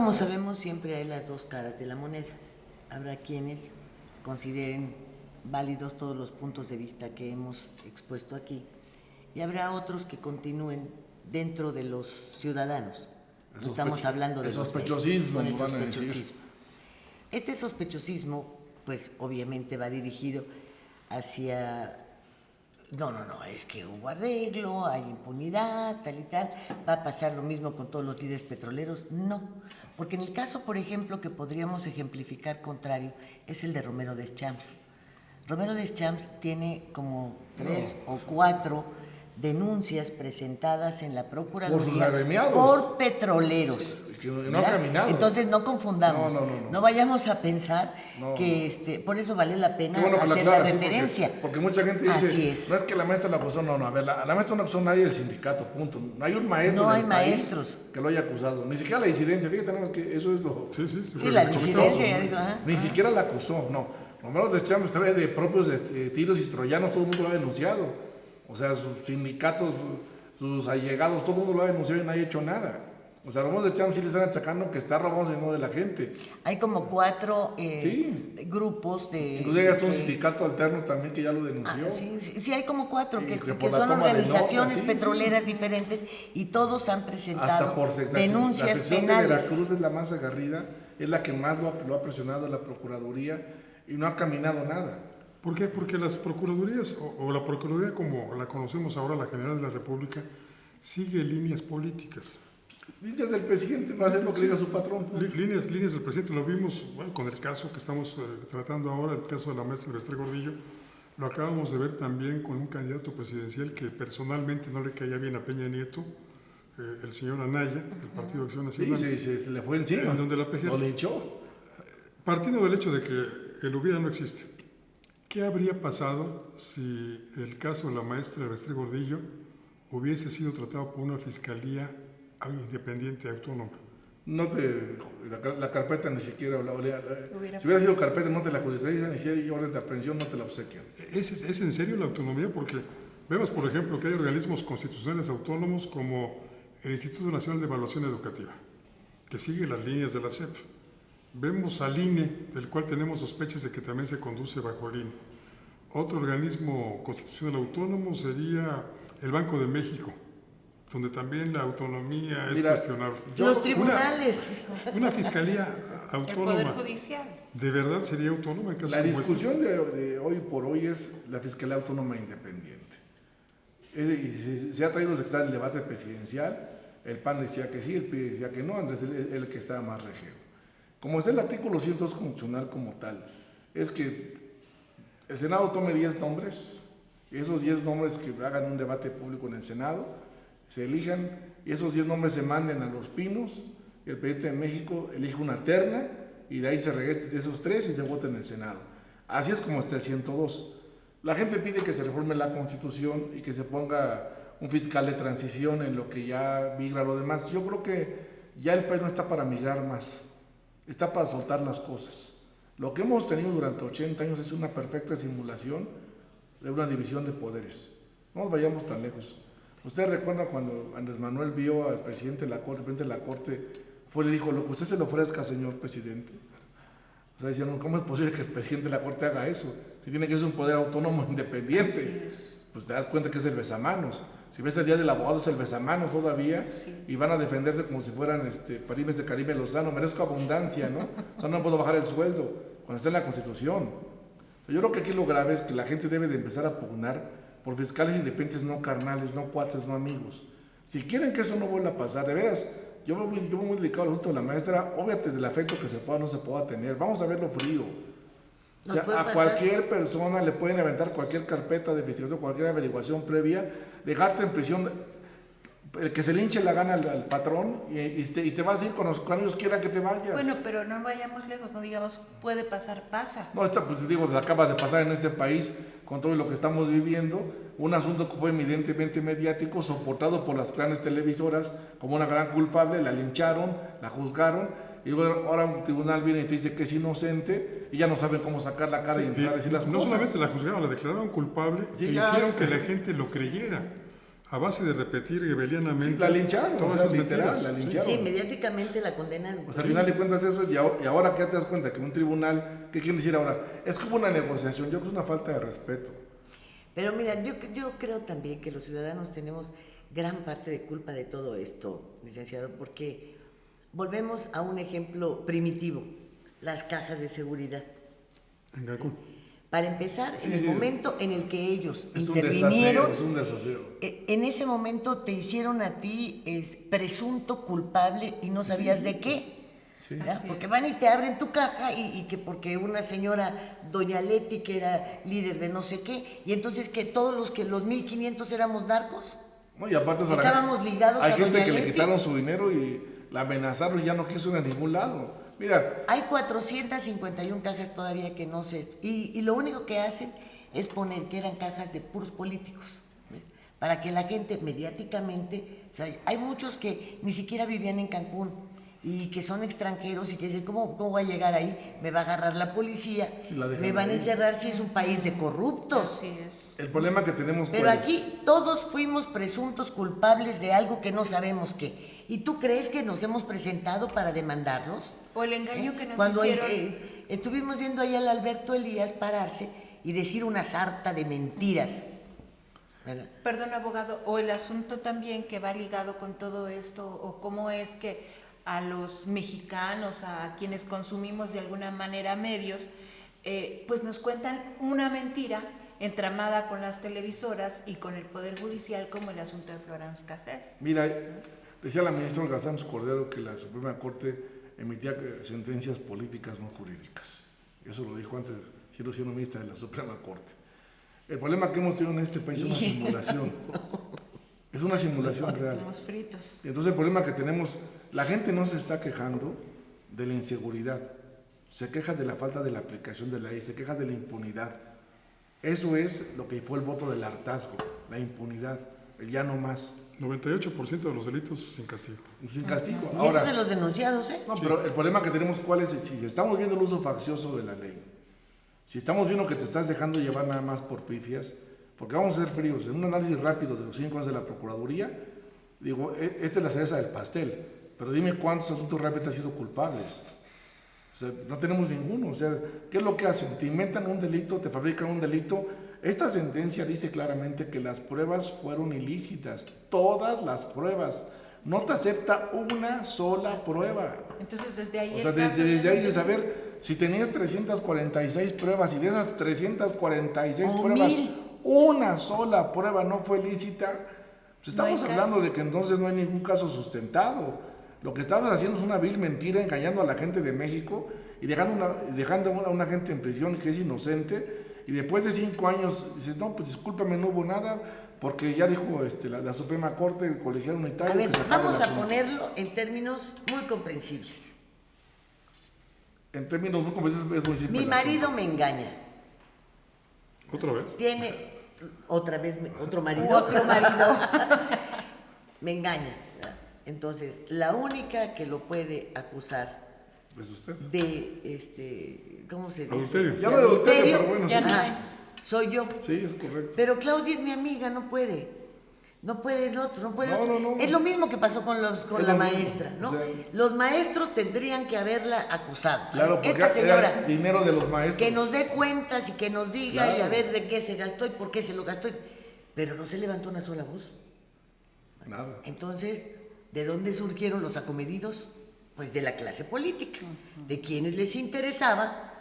como sabemos, siempre hay las dos caras de la moneda. Habrá quienes consideren válidos todos los puntos de vista que hemos expuesto aquí y habrá otros que continúen dentro de los ciudadanos. No estamos hablando de el sospechosismo, el sospechosismo. Este sospechosismo, pues obviamente va dirigido hacia... No, es que hubo arreglo, hay impunidad, tal y tal. ¿Va a pasar lo mismo con todos los líderes petroleros? No, porque en el caso, por ejemplo, que podríamos ejemplificar contrario, es el de Romero Deschamps. Romero Deschamps tiene como 3 o 4 denuncias presentadas en la Procuraduría por petroleros. Que no ha caminado. Entonces no confundamos, no vayamos a pensar que por eso vale la pena hacer la referencia. Porque mucha gente dice, no es que la maestra la acusó, a ver, la maestra no acusó a nadie del sindicato, punto. No hay un maestro maestros que lo haya acusado, ni siquiera la disidencia, fíjate nada más que eso es lo... Sí, la disidencia, ni siquiera la acusó, no. Romero Deschamps trae de propios tiros y troyanos, todo el mundo lo ha denunciado. O sea, sus sindicatos, sus allegados, todo el mundo lo ha denunciado y nadie ha hecho nada. O sea, Romero Deschamps sí le están achacando que está robando dinero de la gente. Hay como 4 grupos de... Incluso hay un sindicato alterno también que ya lo denunció. Sí, hay como 4 que son organizaciones petroleras diferentes y todos han presentado denuncias la sección penales. De Veracruz es la más aguerrida, es la que más lo ha presionado a la Procuraduría y no ha caminado nada. ¿Por qué? Porque las procuradurías, o la Procuraduría como la conocemos ahora, la General de la República, sigue líneas políticas. Líneas del presidente, va a hacer lo que diga su patrón. Líneas del presidente, lo vimos con el caso que estamos tratando ahora, el caso de la maestra Restrepo Gordillo, lo acabamos de ver también con un candidato presidencial que personalmente no le caía bien a Peña Nieto, el señor Anaya, del Partido de Acción Nacional. Sí, se le fue encima. En donde la PG lo echó. Partiendo del hecho de que el hubiera no existe. ¿Qué habría pasado si el caso de la maestra Restrepo Gordillo hubiese sido tratado por una fiscalía independiente, autónoma? La carpeta ni siquiera, si hubiera sido carpeta no te la judicializan, ni si hay orden de aprehensión no te la obsequian. ¿Es en serio la autonomía? Porque vemos, por ejemplo, que hay organismos constitucionales autónomos como el Instituto Nacional de Evaluación Educativa, que sigue las líneas de la SEP. Vemos al INE, del cual tenemos sospechas de que también se conduce bajo el INE. Otro organismo constitucional autónomo sería el Banco de México, donde también la autonomía es cuestionable. Los tribunales. Una fiscalía autónoma. El Poder Judicial. ¿De verdad sería autónoma en caso La como discusión de hoy por hoy es la Fiscalía Autónoma Independiente. Se ha traído desde que está el debate presidencial, el PAN decía que sí, el PRI decía que no, Andrés es el que estaba más rejego. Como es el artículo 102 constitucional como tal, es que el Senado tome 10 nombres, y esos 10 nombres que hagan un debate público en el Senado, se elijan, y esos 10 nombres se manden a Los Pinos, y el presidente de México elige una terna, y de ahí se regrese de esos 3 y se vote en el Senado. Así es como está el 102. La gente pide que se reforme la Constitución y que se ponga un fiscal de transición en lo que ya migra lo demás. Yo creo que ya el país no está para migrar más. Está para soltar las cosas. Lo que hemos tenido durante 80 años es una perfecta simulación de una división de poderes. No nos vayamos tan lejos. Usted recuerda cuando Andrés Manuel vio al presidente de la Corte, le dijo, lo que usted se le ofrezca, señor presidente. O sea, diciendo, ¿cómo es posible que el presidente de la Corte haga eso? Si tiene que ser un poder autónomo independiente, pues te das cuenta que es el besamanos. Si ves el Día del Abogado es el besamanos todavía, y van a defenderse como si fueran Parimes de Caribe Lozano, merezco abundancia, ¿no? O sea, no puedo bajar el sueldo, cuando está en la Constitución. O sea, yo creo que aquí lo grave es que la gente debe de empezar a pugnar por fiscales independientes, no carnales, no cuates, no amigos. Si quieren que eso no vuelva a pasar, de veras, yo veo muy delicado el asunto de la maestra, obviamente del afecto que se pueda o no se pueda tener, vamos a verlo frío. O sea, a cualquier persona le pueden aventar cualquier carpeta de investigación, cualquier averiguación previa, dejarte en prisión, el que se le hinche la gana al patrón y te vas a ir cuando ellos quieran que te vayas. Bueno, pero no vayamos lejos, no digamos puede pasar, pasa. No, pues digo, acaba de pasar en este país con todo lo que estamos viviendo, un asunto que fue evidentemente mediático, soportado por las grandes televisoras como una gran culpable, la lincharon, la juzgaron. Y luego ahora un tribunal viene y te dice que es inocente y ya no saben cómo sacar la cara y empezar a decir las cosas. No solamente la juzgaron, la declararon culpable y hicieron que la gente lo creyera. a base de repetir gebelianamente. Sí, la lincharon, todas o sea, esas literal, mentiras. la lincharon. Sí, mediáticamente la condenan. O sea, al final de cuentas eso es, y ahora que ya te das cuenta que un tribunal, ¿qué quieren decir ahora? Es como una negociación, yo creo que es una falta de respeto. Pero mira, yo creo también que los ciudadanos tenemos gran parte de culpa de todo esto, licenciado, porque volvemos a un ejemplo primitivo, las cajas de seguridad. En Cancún. Para empezar, Sí, en el sí. momento en el que ellos Es un intervinieron, desaseo, es un desaseo. en ese momento te hicieron a ti presunto culpable y no sabías de qué. Sí. ¿verdad? Así Porque es. van y te abren tu caja y que porque una señora, doña Leti, que era líder de no sé qué, y entonces que todos los 1500 éramos narcos. No, y aparte, o sea, Estábamos ligados hay a gente doña que le Leti. quitaron su dinero y la amenazaron y ya no quiso ir a ningún lado. Mira, Hay 451 cajas todavía que no sé. Y lo único que hacen es poner que eran cajas de puros políticos. ¿ves? Para que la gente mediáticamente. O sea, hay muchos que ni siquiera vivían en Cancún y que son extranjeros y que dicen: ¿cómo voy a llegar ahí? Me va a agarrar la policía, Sí, la dejan me van a ahí. encerrar si es un país de corruptos. Así es. el problema que tenemos Pero ¿cuál es? aquí todos fuimos presuntos culpables de algo que no sabemos qué. ¿Y tú crees que nos hemos presentado para demandarlos? O el engaño que nos Cuando hicieron. estuvimos viendo ahí al Alberto Elías pararse y decir una sarta de mentiras. ¿verdad? Perdón, abogado, o el asunto también que va ligado con todo esto, o cómo es que a los mexicanos, a quienes consumimos de alguna manera medios, pues nos cuentan una mentira entramada con las televisoras y con el Poder Judicial, como el asunto de Florence Cassette. Mira, decía la ministra Olga Sánchez Cordero que la Suprema Corte emitía sentencias políticas, no jurídicas. Eso lo dijo antes, siendo ministra de la Suprema Corte. El problema que hemos tenido en este país es una simulación. Es una simulación real. Estamos fritos. Entonces el problema que tenemos, la gente no se está quejando de la inseguridad, se queja de la falta de la aplicación de la ley, se queja de la impunidad. Eso es lo que fue el voto del hartazgo, la impunidad, el ya no más, 98% de los delitos sin castigo. sin castigo. Y Ahora, eso de los denunciados, ¿eh? no, pero el problema que tenemos, ¿cuál es? Si estamos viendo el uso faccioso de la ley, si estamos viendo que te estás dejando llevar nada más por pifias, porque vamos a ser fríos, en un análisis rápido de los 5 años de la Procuraduría, digo, esta es la cereza del pastel, pero dime cuántos asuntos realmente han sido culpables. O sea, no tenemos ninguno. O sea, ¿qué es lo que hacen? Te inventan un delito, te fabrican un delito. Esta sentencia dice claramente que las pruebas fueron ilícitas, todas las pruebas. No te acepta una sola prueba. Entonces, desde ahí. O sea, desde ahí de saber, si tenías 346 pruebas y de esas 346 O pruebas, 1000. una sola prueba no fue lícita, pues No hay estamos hablando caso. de que entonces no hay ningún caso sustentado. Lo que estabas haciendo es una vil mentira, engañando a la gente de México y dejando a una gente en prisión que es inocente, y después de 5 años dices: no, pues discúlpame, no hubo nada, porque ya dijo la Suprema Corte, el colegiado unitario, A ver, que se acaba vamos el a asunto. ponerlo en términos muy comprensibles. En términos muy complejos es muy simple. Mi el marido asunto. me engaña. ¿Otra vez? Tiene otra vez otro marido. Otro marido. Me engaña. ¿verdad? Entonces, la única que lo puede acusar Es usted. de ¿cómo se dice? Adulterio. Ya no de adulterio, pero bueno, ya sí. no. Ajá, soy yo. Sí, es correcto. Pero Claudia es mi amiga, no puede. No puede el otro, no puede el No, otro. no, no. Es lo mismo que pasó con Es la lo mismo, maestra, ¿no? o sea, Los maestros tendrían que haberla acusado. Claro, porque Esta era señora dinero de los maestros. que nos dé cuentas y que nos diga Claro. y a ver de qué se gastó y por qué se lo gastó. Pero no se levantó una sola voz. Nada. Entonces, ¿de dónde surgieron los acomedidos? Pues de la clase política, de quienes les interesaba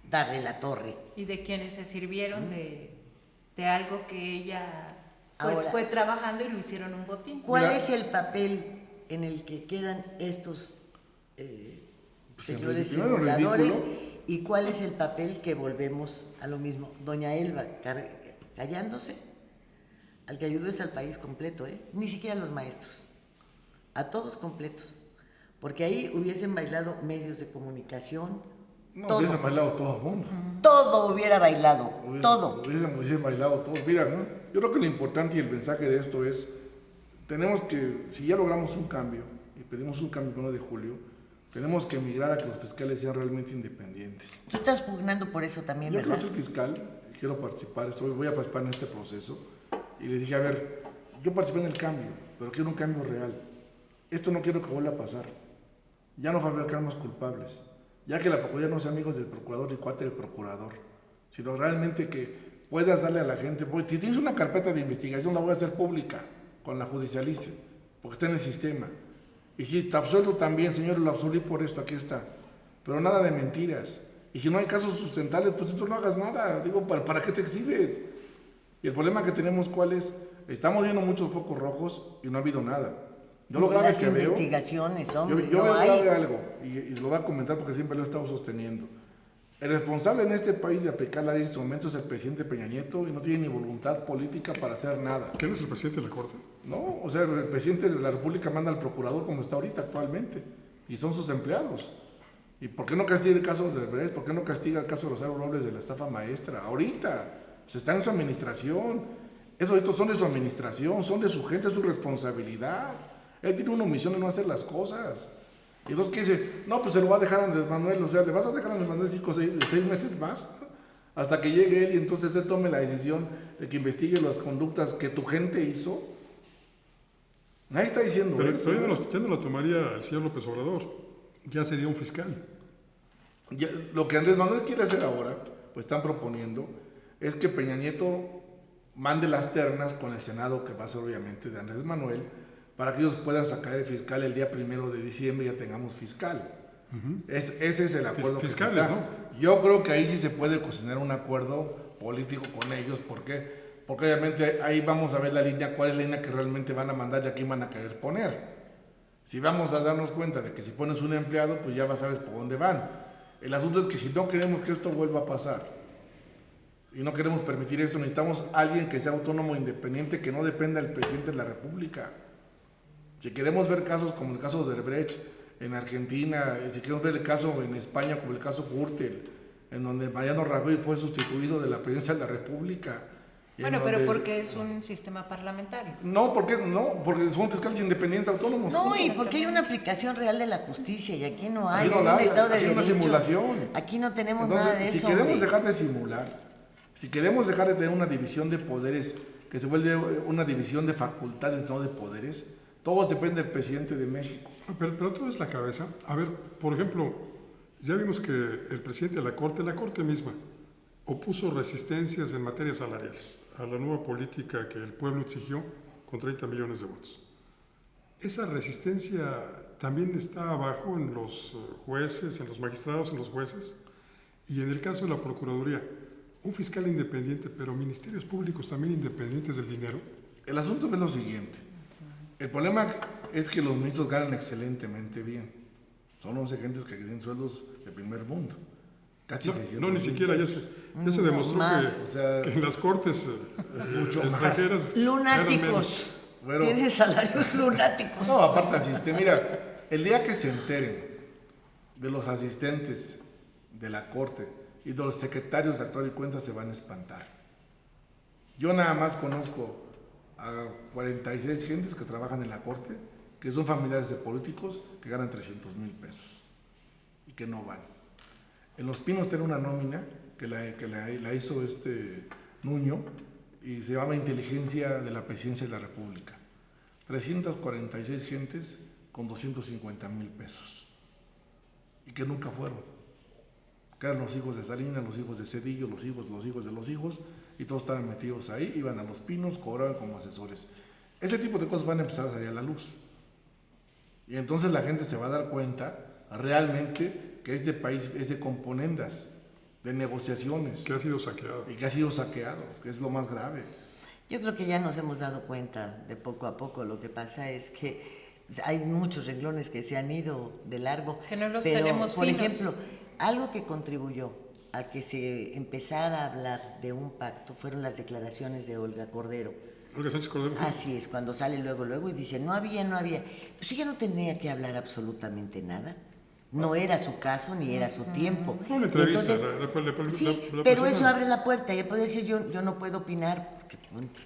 darle la torre. Y de quienes se sirvieron de algo que ella pues Ahora, fue trabajando y lo hicieron un botín. ¿Cuál Mira. es el papel en el que quedan estos Pues señores primero, simuladores? ridículo. ¿Y cuál es el papel que volvemos a lo mismo? Doña Elba callándose. Al que ayudó es al país completo, ¿eh? Ni siquiera a los maestros. A todos completos. Porque ahí hubiesen bailado medios de comunicación. No, todo. hubiesen bailado todo el mundo. Todo hubiera bailado. Todo. Hubiesen bailado todo. Mira, ¿no? Yo creo que lo importante y el mensaje de esto es, tenemos que, si ya logramos un cambio, y pedimos un cambio el 1 de julio, tenemos que migrar a que los fiscales sean realmente independientes. Tú estás pugnando por eso también, Yo quiero ¿verdad? ser fiscal, quiero participar, voy a participar en este proceso. Y les dije, a ver, yo participé en el cambio, pero quiero un cambio real. Esto no quiero que vuelva a pasar. Ya no fabricar más culpables. Ya que la Procuraduría no sea amigos del procurador y cuate del procurador, sino realmente que puedas darle a la gente, pues si tienes una carpeta de investigación la voy a hacer pública, con la judicialice, porque está en el sistema. Y si te absuelto también, señor, lo absolví por esto, aquí está. Pero nada de mentiras. Y si no hay casos sustentables, pues tú no hagas nada. Digo, ¿para qué te exhibes? Y el problema que tenemos, ¿cuál es? Estamos viendo muchos focos rojos y no ha habido nada. Yo lo grave que veo... investigaciones, hombre, yo no veo hay. grave algo, y lo voy a comentar porque siempre lo he estado sosteniendo. El responsable en este país de aplicar la ley en este momento es el presidente Peña Nieto y no tiene ni voluntad política para hacer nada. ¿Quién es el presidente de la Corte? No, o sea, el presidente de la República manda al procurador como está ahorita actualmente, y son sus empleados. ¿Y por qué no castiga el caso de Odebrecht? ¿Por qué no castiga el caso de Rosario Robles de la estafa maestra? Ahorita, pues está en su administración. Estos son de su administración, son de su gente, es su responsabilidad. Él tiene una omisión de no hacer las cosas. Y entonces, ¿qué dice? No, pues se lo va a dejar a Andrés Manuel. O sea, le vas a dejar a Andrés Manuel 6 meses más hasta que llegue él y entonces él tome la decisión de que investigue las conductas que tu gente hizo. Nadie está diciendo pero eso. Ya no lo tomaría el señor López Obrador. Ya sería un fiscal. Ya, lo que Andrés Manuel quiere hacer ahora, pues están proponiendo, es que Peña Nieto mande las ternas con el Senado, que va a ser obviamente de Andrés Manuel, para que ellos puedan sacar el fiscal el día 1 de diciembre y ya tengamos fiscal. Ese es el acuerdo Fiscales, que se está. ¿no? Yo creo que ahí sí se puede cocinar un acuerdo político con ellos. ¿Por qué? Porque obviamente ahí vamos a ver la línea, cuál es la línea que realmente van a mandar y a quién van a querer poner. Si vamos a darnos cuenta de que si pones un empleado, pues ya sabes por dónde van. El asunto es que si no queremos que esto vuelva a pasar y no queremos permitir esto, necesitamos a alguien que sea autónomo e independiente, que no dependa del presidente de la República. Si queremos ver casos como el caso de Odebrecht en Argentina, si queremos ver el caso en España como el caso Gürtel, en donde Mariano Rajoy fue sustituido de la presidencia de la República. Bueno, pero porque es un sistema parlamentario. No, porque son fiscales independientes autónomos. No, y porque hay una aplicación real de la justicia y aquí no hay. Aquí no hay un hay, Estado de aquí hay una Derecho. simulación. Aquí no tenemos Entonces, nada de eso. si queremos hombre. dejar de simular, si queremos dejar de tener una división de poderes que se vuelve una división de facultades, no de poderes, todo depende del presidente de México. Pero todo es la cabeza. A ver, por ejemplo, ya vimos que el presidente de la Corte misma, opuso resistencias en materia salariales a la nueva política que el pueblo exigió con 30 millones de votos. Esa resistencia también está abajo en los jueces, en los magistrados, en los jueces, y en el caso de la Procuraduría, un fiscal independiente, pero ministerios públicos también independientes del dinero. El asunto es lo siguiente. El problema es que los ministros ganan excelentemente bien. Son 11 gentes que tienen sueldos de primer mundo. Casi no, ni siquiera, ya se demostró que en las cortes mucho extranjeras... Lunáticos. Bueno, tienen salarios lunáticos. No, aparte asiste. Mira, el día que se enteren de los asistentes de la Corte y de los secretarios de actual y cuenta se van a espantar. Yo nada más conozco a 46 gentes que trabajan en la Corte, que son familiares de políticos, que ganan 300,000 pesos y que no van. En Los Pinos tiene una nómina que la hizo Nuño y se llama Inteligencia de la Presidencia de la República. 346 gentes con 250,000 pesos y que nunca fueron. Que eran los hijos de Salinas, los hijos de Cedillo, los hijos de los hijos, y todos estaban metidos ahí, iban a Los Pinos, cobraban como asesores. Ese tipo de cosas van a empezar a salir a la luz. Y entonces la gente se va a dar cuenta realmente que este país es de componendas, de negociaciones. Que ha sido saqueado. Y que ha sido saqueado, que es lo más grave. Yo creo que ya nos hemos dado cuenta de poco a poco. Lo que pasa es que hay muchos renglones que se han ido de largo. Que no los pero, tenemos por finos. ejemplo, algo que contribuyó a que se empezara a hablar de un pacto fueron las declaraciones de Olga Cordero. Olga Sánchez Cordero. Así es, cuando sale luego y dice, no había. Pues ella no tenía que hablar absolutamente nada. No era su caso ni era su tiempo. Fue una entrevista. Sí, pero eso abre la puerta. Ella puede decir, yo no puedo opinar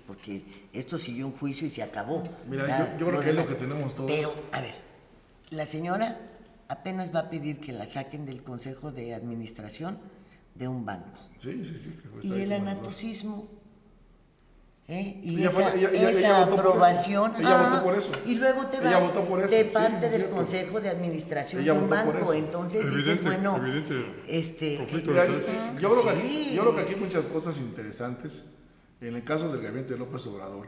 porque esto siguió un juicio y se acabó. Mira, yo creo que es lo que tenemos todos. Pero, a ver, la señora apenas va a pedir que la saquen del Consejo de Administración de un banco. Sí. Y el anatocismo. Y Ella esa, fue- ella esa votó por aprobación. eso. Ella votó por eso. Y luego te Ella vas votó por eso, de sí, parte es del cierto. consejo de administración Ella de un votó por banco. eso. Entonces dices, bueno, conflicto Mira, de yo creo que aquí hay muchas cosas interesantes. En el caso del gabinete de López Obrador,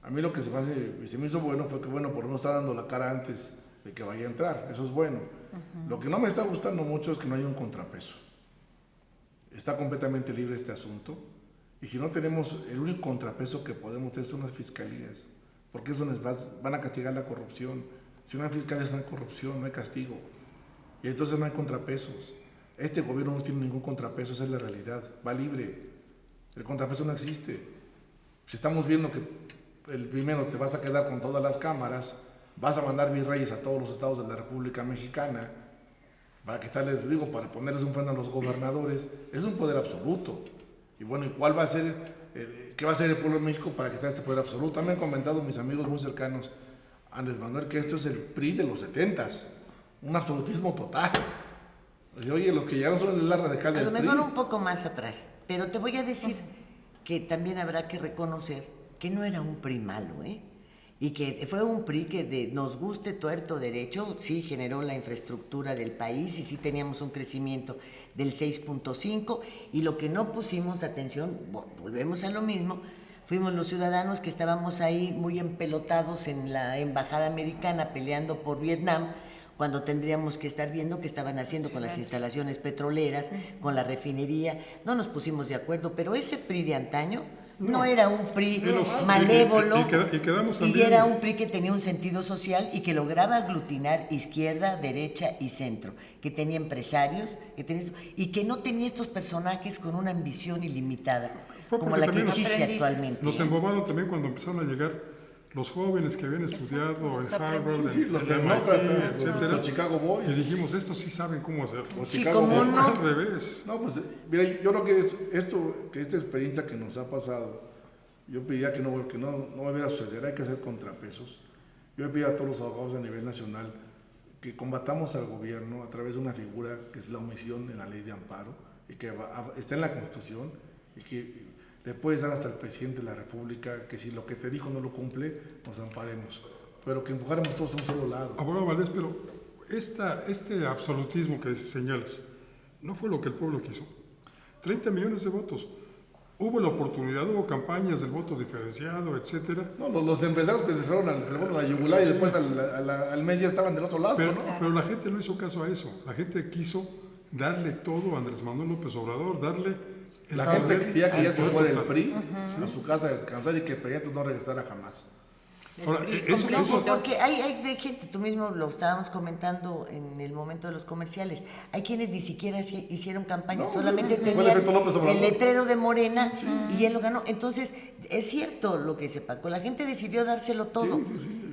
a mí lo que se me hizo bueno fue que, bueno, por no estar dando la cara antes de que vaya a entrar. Eso es bueno. Lo que no me está gustando mucho es que no hay un contrapeso. Está completamente libre este asunto. Y si no tenemos el único contrapeso que podemos tener son las fiscalías. Porque eso van a castigar la corrupción. Si no hay fiscalías no hay corrupción, no hay castigo. Y entonces no hay contrapesos. Este gobierno no tiene ningún contrapeso, esa es la realidad. Va libre. El contrapeso no existe. Si estamos viendo que el primero te vas a quedar con todas las cámaras, vas a mandar virreyes a todos los estados de la República Mexicana, para quitarles, digo, para ponerles un freno a los gobernadores, es un poder absoluto. Y bueno, ¿y cuál va a ser, qué va a hacer el pueblo de México para quitar este poder absoluto? Me han comentado mis amigos muy cercanos, Andrés Manuel, que esto es el PRI de los 70s, un absolutismo total. Oye, los que llegaron son el ala radical del PRI. a lo mejor un poco más atrás, pero te voy a decir que también habrá que reconocer que no era un PRI malo, y que fue un PRI que nos guste tuerto derecho, sí generó la infraestructura del país y sí teníamos un crecimiento del 6.5, y lo que no pusimos atención, volvemos a lo mismo, fuimos los ciudadanos que estábamos ahí muy empelotados en la embajada americana peleando por Vietnam, cuando tendríamos que estar viendo qué estaban haciendo con las instalaciones petroleras, con la refinería. No nos pusimos de acuerdo, pero ese PRI de antaño no era un PRI malévolo, y era un PRI que tenía un sentido social y que lograba aglutinar izquierda, derecha y centro, que tenía empresarios, y que no tenía estos personajes con una ambición ilimitada, como la que existe actualmente. Nos embobaron también cuando empezaron a llegar los jóvenes que habían estudiado en Harvard, los en demócratas, etcétera, los Chicago Boys. y dijimos, estos sí saben cómo hacerlo. Los Sí, Chicago ¿cómo Boys. no? Al revés. No, pues mira, yo creo que esta experiencia que nos ha pasado, yo pediría que no volviera a suceder, hay que hacer contrapesos. Yo pediría a todos los abogados a nivel nacional que combatamos al gobierno a través de una figura que es la omisión en la ley de amparo, y que está en la Constitución, y que le puedes dar hasta el presidente de la República, que si lo que te dijo no lo cumple, nos amparemos. Pero que empujáramos todos a un solo lado. Abogado Valdés, pero este absolutismo que señalas, no fue lo que el pueblo quiso. 30 millones de votos. Hubo la oportunidad, hubo campañas del voto diferenciado, etcétera. No, los empresarios que se fueron a la yugular y después al mes ya estaban del otro lado, Pero, ¿no? pero la gente no hizo caso a eso. La gente quiso darle todo a Andrés Manuel López Obrador, darle... La gente quería que ya se fuera el total. PRI a su casa a descansar y que Peña Nieto no regresara jamás. Ahora, eso, Porque hay gente, tú mismo lo estábamos comentando en el momento de los comerciales, hay quienes ni siquiera hicieron campaña, No, solamente fue el tenían efecto López Obrador. el letrero de Morena y él lo ganó. Entonces, es cierto lo que dice Paco, la gente decidió dárselo todo,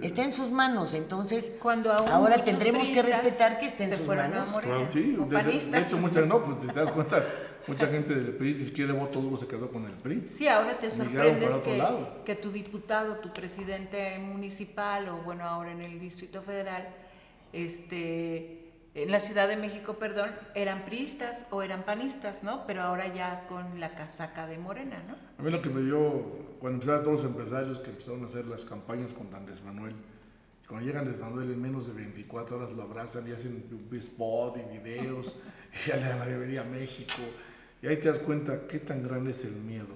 está en sus manos, entonces Cuando aún ahora muchos tendremos que priistas respetar que esté en se sus fueron a manos. Morena, Sí, o de panistas. hecho, pues si te das cuenta, mucha gente del PRI, si quiere voto duro, se quedó con el PRI. Sí, ahora te Migraron sorprendes para otro lado. que tu diputado, tu presidente municipal, o bueno, ahora en el Distrito Federal, en la Ciudad de México, perdón, eran priistas o eran panistas, ¿no? Pero ahora ya con la casaca de Morena, ¿no? A mí lo que me dio, cuando empezaron todos los empresarios que empezaron a hacer las campañas con Andrés Manuel, cuando llega Andrés Manuel en menos de 24 horas lo abrazan y hacen un spot y videos, y ya le dan la bienvenida a México, y ahí te das cuenta qué tan grande es el miedo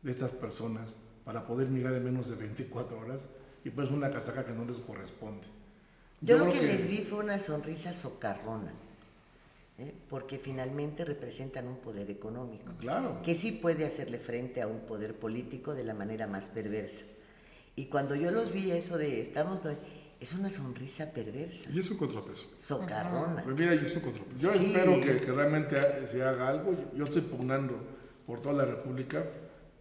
de estas personas para poder migrar en menos de 24 horas y pues una casaca que no les corresponde. Yo lo que les vi fue una sonrisa socarrona, porque finalmente representan un poder económico, Claro. que sí puede hacerle frente a un poder político de la manera más perversa. Y cuando yo los vi eso de es una sonrisa perversa, y es un contrapeso. socarrona. Pues mira, yo Sí. espero que realmente se haga algo. Yo estoy pugnando por toda la República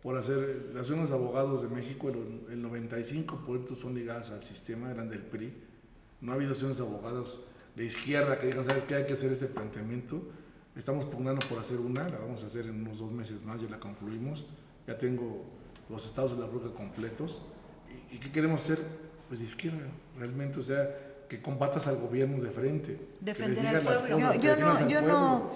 por hacer las asociaciones de abogados de México, el 95% son ligadas al sistema, eran del PRI. No ha habido asociaciones de abogados de izquierda que digan, ¿sabes qué? Hay que hacer este planteamiento. Estamos pugnando por hacer una, la vamos a hacer en unos 2 meses más, ya la concluimos. Ya tengo los estados de la República completos. ¿Y qué queremos hacer? Pues de izquierda, realmente, o sea, que combatas al gobierno de frente. Defender que le al digas las pueblo. cosas, que defiendas al pueblo.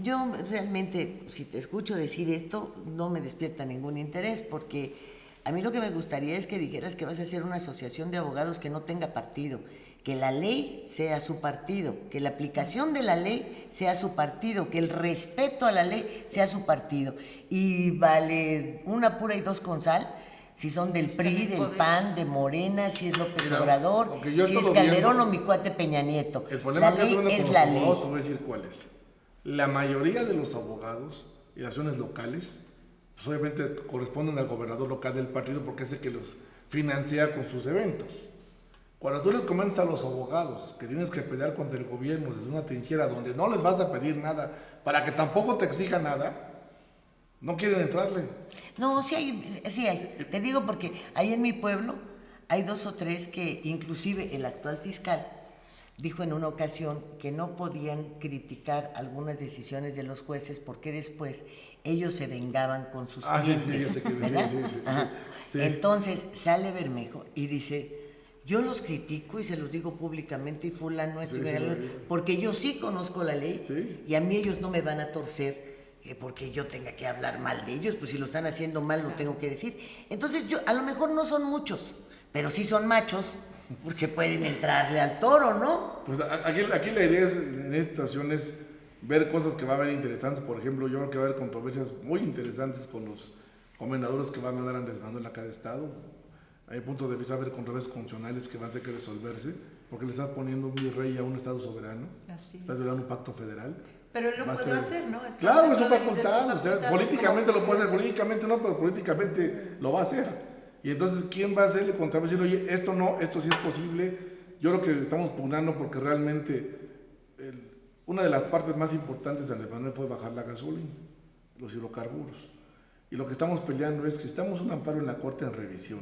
Yo realmente, si te escucho decir esto, no me despierta ningún interés, porque a mí lo que me gustaría es que dijeras que vas a hacer una asociación de abogados que no tenga partido, que la ley sea su partido, que la aplicación de la ley sea su partido, que el respeto a la ley sea su partido. Y vale una pura y dos con sal, si son del PRI, del PAN, de Morena, si es López Obrador, si es Calderón o mi cuate Peña Nieto. El problema la ley es la ley. Te voy a decir cuál es. La mayoría de los abogados y acciones locales, pues obviamente corresponden al gobernador local del partido porque es el que los financia con sus eventos. Cuando tú les comentas a los abogados que tienes que pelear contra el gobierno desde una trinchera donde no les vas a pedir nada para que tampoco te exija nada, no quieren entrarle. No, sí hay. Te digo porque ahí en mi pueblo hay 2 o 3 que inclusive el actual fiscal dijo en una ocasión que no podían criticar algunas decisiones de los jueces porque después ellos se vengaban con sus clientes. ¿Verdad? Sí. Entonces sale Bermejo y dice, yo los critico y se los digo públicamente y fulano es porque yo sí conozco la ley y a mí ellos no me van a torcer porque yo tenga que hablar mal de ellos, pues si lo están haciendo mal lo tengo que decir. Entonces yo, a lo mejor no son muchos, pero sí son machos, porque pueden entrarle al toro, ¿no? Pues aquí la idea es, en esta situación, es ver cosas que va a haber interesantes. Por ejemplo, yo creo que va a haber controversias muy interesantes con los comendadores que van a dar Andrés Manuel a cada estado. Hay puntos de vista, va a haber controversias constitucionales que van a tener que resolverse, porque le estás poniendo un virrey a un estado soberano, estás dando un pacto federal. Pero él lo puede hacer, ¿no? Claro, es su facultad, o sea, políticamente lo puede hacer, políticamente no, pero políticamente lo va a hacer. Y entonces, ¿quién va a hacerle contra decir, oye, esto no, esto sí es posible? Yo creo que estamos pugnando porque realmente una de las partes más importantes de Andrés Manuel fue bajar la gasolina, los hidrocarburos. Y lo que estamos peleando es que estamos un amparo en la Corte en revisión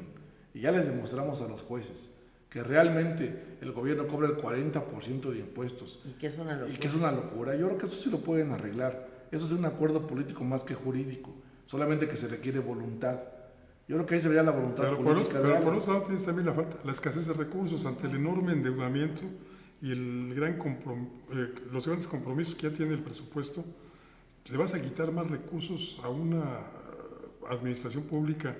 y ya les demostramos a los jueces que realmente el gobierno cobra el 40% de impuestos. Y que es una locura. Y que es una locura. Yo creo que eso sí lo pueden arreglar. Eso es un acuerdo político más que jurídico, solamente que se requiere voluntad. Yo creo que ahí se vería la voluntad política. Pero por otro lado tienes también la escasez de recursos ante el enorme endeudamiento y el los grandes compromisos que ya tiene el presupuesto. Le vas a quitar más recursos a una administración pública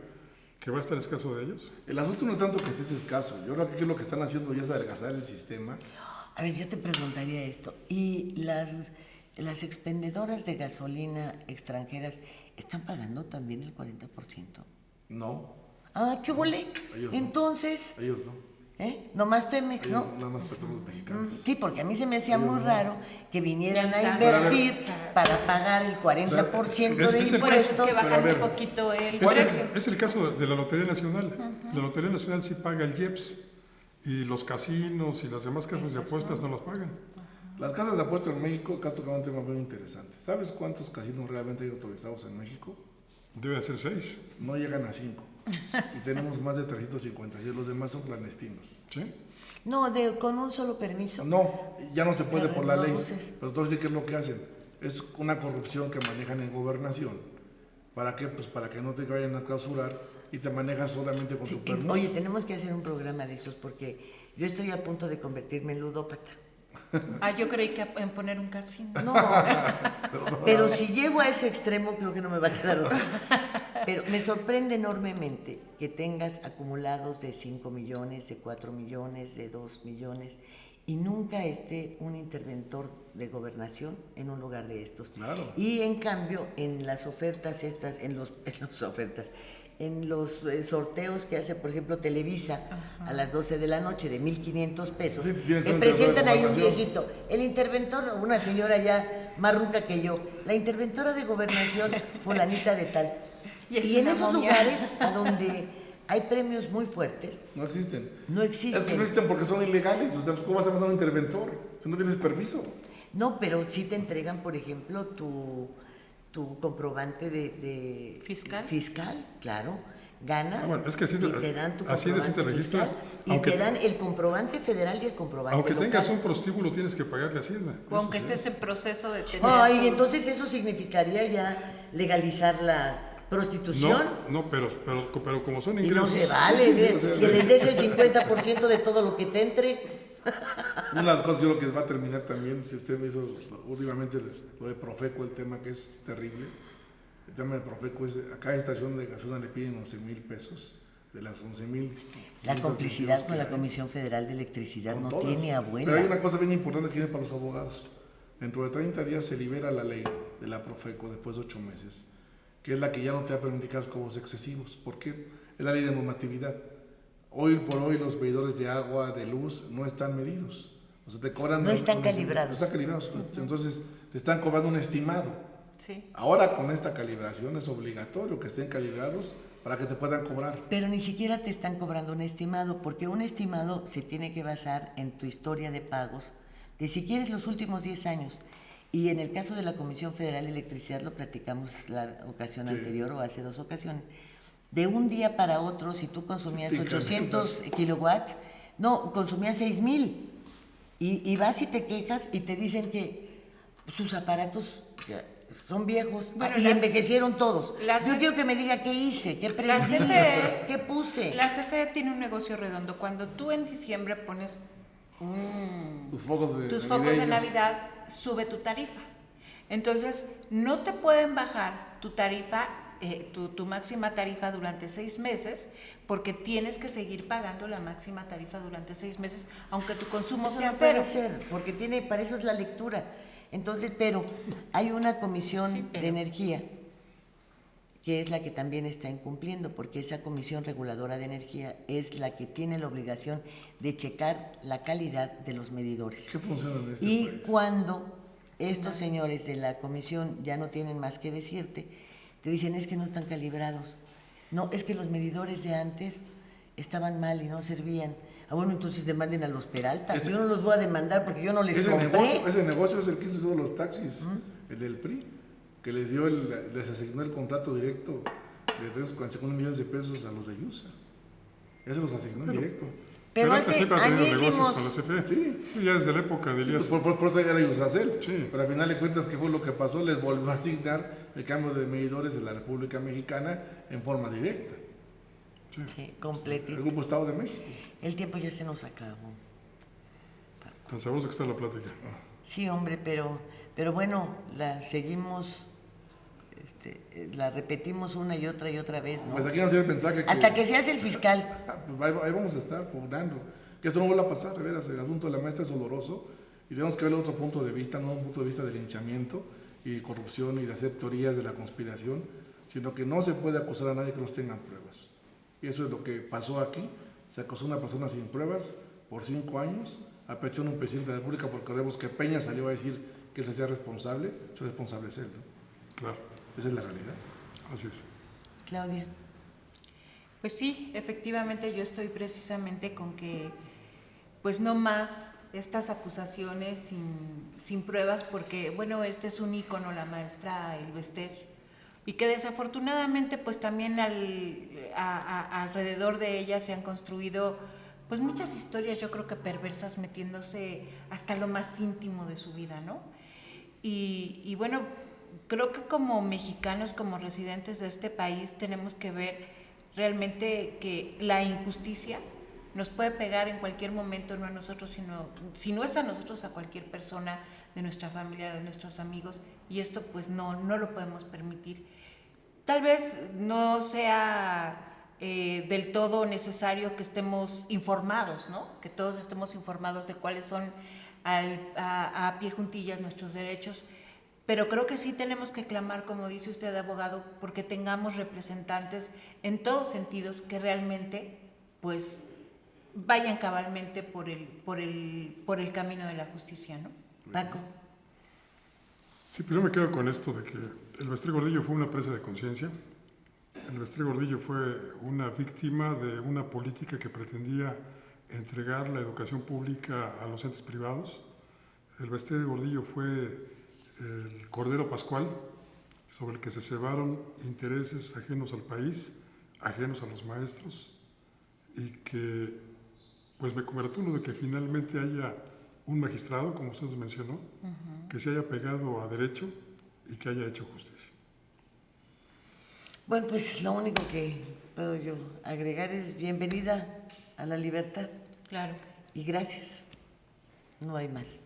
que va a estar escaso de ellos. El asunto no es tanto que estés escaso. Yo creo que lo que están haciendo ya es adelgazar el sistema. A ver, yo te preguntaría esto. ¿Y las expendedoras de gasolina extranjeras están pagando también el 40%? No. Ah, ¿qué volé? Entonces... Ellos no. Nomás Pemex, ellos, ¿no? Nada más Petróleos Mexicanos. Sí, porque a mí se me hacía muy raro que vinieran a invertir para pagar el 40% de impuestos. Que bajan un poquito el precio. Es el caso de la Lotería Nacional. La Lotería Nacional sí paga el IEPS y los casinos y las demás casas de apuestas no los pagan. Las casas de apuestas en México, caso que es un tema muy interesante. ¿Sabes cuántos casinos realmente hay autorizados en México? Deben ser 6. No llegan a 5. Y tenemos más de 356, los demás son clandestinos. ¿Sí? No, con un solo permiso. No, ya no se puede por la ley. Pero entonces, ¿qué es lo que hacen? Es una corrupción que manejan en gobernación. ¿Para qué? Pues para que no te vayan a clausurar y te manejas solamente con tu permiso. Oye, tenemos que hacer un programa de esos porque yo estoy a punto de convertirme en ludópata. Yo creí que en poner un casino. No, pero si llego a ese extremo creo que no me va a quedar otra. Pero me sorprende enormemente que tengas acumulados de 5 millones, de 4 millones, de 2 millones y nunca esté un interventor de gobernación en un lugar de estos. Claro. Y en cambio, en las ofertas estas, en los sorteos que hace, por ejemplo, Televisa a las 12 de la noche de 1,500 pesos, sí, te presentan ahí un viejito, el interventor, una señora ya más ruca que yo, la interventora de gobernación, fulanita de tal. Y en esos lugares a donde hay premios muy fuertes, no existen. No existen. Es que no existen porque son ilegales. O sea, ¿cómo vas a mandar un interventor si no tienes permiso? No, pero sí te entregan, por ejemplo, tu comprobante de fiscal, claro. Ganas es que y te dan tu comprobante fiscal y te dan el comprobante federal y el comprobante aunque local. Tengas un prostíbulo tienes que pagarle a Hacienda. O aunque estés en proceso de tener... Y entonces eso significaría ya legalizar prostitución. No, pero como son Y ingresos... no se vale, que les des el 50% de todo lo que te entre. Una de las cosas que yo creo que va a terminar también, si usted me hizo últimamente lo de Profeco, el tema que es terrible. El tema de Profeco es, a cada estación de gasolina le piden 11,000 pesos. De las 11,000... La complicidad con la Comisión Federal de Electricidad no tiene abuela. Pero hay una cosa bien importante que viene para los abogados. Dentro de 30 días se libera la ley de la Profeco después de 8 meses, que es la que ya no te va a permitir cobros excesivos, porque es la ley de normatividad. Hoy por hoy los medidores de agua, de luz, no están medidos. O sea, te cobran... No están calibrados. No están calibrados. Entonces, te están cobrando un estimado. Sí. Ahora, con esta calibración, es obligatorio que estén calibrados para que te puedan cobrar. Pero ni siquiera te están cobrando un estimado, porque un estimado se tiene que basar en tu historia de pagos de, si quieres, los últimos 10 años. Y en el caso de la Comisión Federal de Electricidad, lo platicamos la ocasión anterior o hace 2 ocasiones, de un día para otro, si tú consumías 800 kilowatts, no, consumías 6,000. Y vas y te quejas y te dicen que sus aparatos son viejos, Bueno, y envejecieron todos. Yo CFE, quiero que me diga qué hice, qué prendí, qué puse. La CFE tiene un negocio redondo. Cuando tú en diciembre pones Tus focos de Navidad, sube tu tarifa. Entonces, no te pueden bajar tu tarifa, tu máxima tarifa durante 6 meses, porque tienes que seguir pagando la máxima tarifa durante 6 meses, aunque tu consumo Eso sea no puede cero. ser, porque para eso es la lectura. Entonces, pero hay una comisión de energía que es la que también está incumpliendo, porque esa comisión reguladora de energía es la que tiene la obligación de checar la calidad de los medidores. ¿Qué funciona en este Y país? cuando estos señores de la comisión ya no tienen más que decirte, te dicen es que no están calibrados. No, es que los medidores de antes estaban mal y no servían. Ah, bueno, entonces demanden a los Peralta. Yo no los voy a demandar porque yo no les compré. Ese negocio es el que hizo todos los taxis, el del PRI, que les asignó el contrato directo de 3,5 millones de pesos a los de Yusa. Ya se los asignó en directo. Pero Peralta hace siempre ha tenido negocios añísimos. con la CFE. Sí, ya desde la época de Elías. Por eso era Yusacel. Sí. Pero al final de cuentas, ¿qué fue lo que pasó? Les volvió a asignar el cambio de medidores en la República Mexicana en forma directa. Sí, completito. El Grupo Estado de México. El tiempo ya se nos acabó. Tan sabroso que está la plática. Sí, hombre, pero bueno, la seguimos, la repetimos una y otra vez, ¿no? Pues aquí nos sirve el mensaje que... Hasta que seas el fiscal. Pues ahí vamos a estar pugnando. Que esto no vuelva a pasar, de veras. El asunto de la maestra es doloroso y tenemos que ver otro punto de vista, no un punto de vista de linchamiento y corrupción y de hacer teorías de la conspiración, sino que no se puede acusar a nadie que no tengan pruebas. Y eso es lo que pasó aquí. Se acusó a una persona sin pruebas por 5 años, apechó a un presidente de la República porque vemos que Peña salió a decir que se hacía responsable. Su responsable es él, ¿no? Claro. Esa es la realidad. Así es. Claudia. Pues sí, efectivamente yo estoy precisamente con que pues no más estas acusaciones sin pruebas, porque bueno, este es un ícono, la maestra Elvester, y que desafortunadamente pues también alrededor de ella se han construido pues muchas historias, yo creo que perversas, metiéndose hasta lo más íntimo de su vida, ¿no? Y bueno, creo que como mexicanos, como residentes de este país, tenemos que ver realmente que la injusticia nos puede pegar en cualquier momento, no a nosotros, sino, si no es a nosotros, a cualquier persona de nuestra familia, de nuestros amigos, y esto pues no lo podemos permitir. Tal vez no sea del todo necesario que estemos informados, ¿no? Que todos estemos informados de cuáles son a pie juntillas nuestros derechos, pero creo que sí tenemos que clamar, como dice usted, abogado, porque tengamos representantes en todos sentidos que realmente pues vayan cabalmente por el camino de la justicia, ¿no? Paco. Sí, pues yo me quedo con esto de que Elvester Gordillo fue una presa de conciencia. Elvester Gordillo fue una víctima de una política que pretendía entregar la educación pública a los entes privados. Elvester Gordillo fue el Cordero Pascual sobre el que se cebaron intereses ajenos al país, ajenos a los maestros, y que pues me congratulo de que finalmente haya un magistrado, como usted mencionó, que se haya pegado a derecho y que haya hecho justicia. Bueno, pues lo único que puedo yo agregar es bienvenida a la libertad. Claro. Y gracias. No hay más.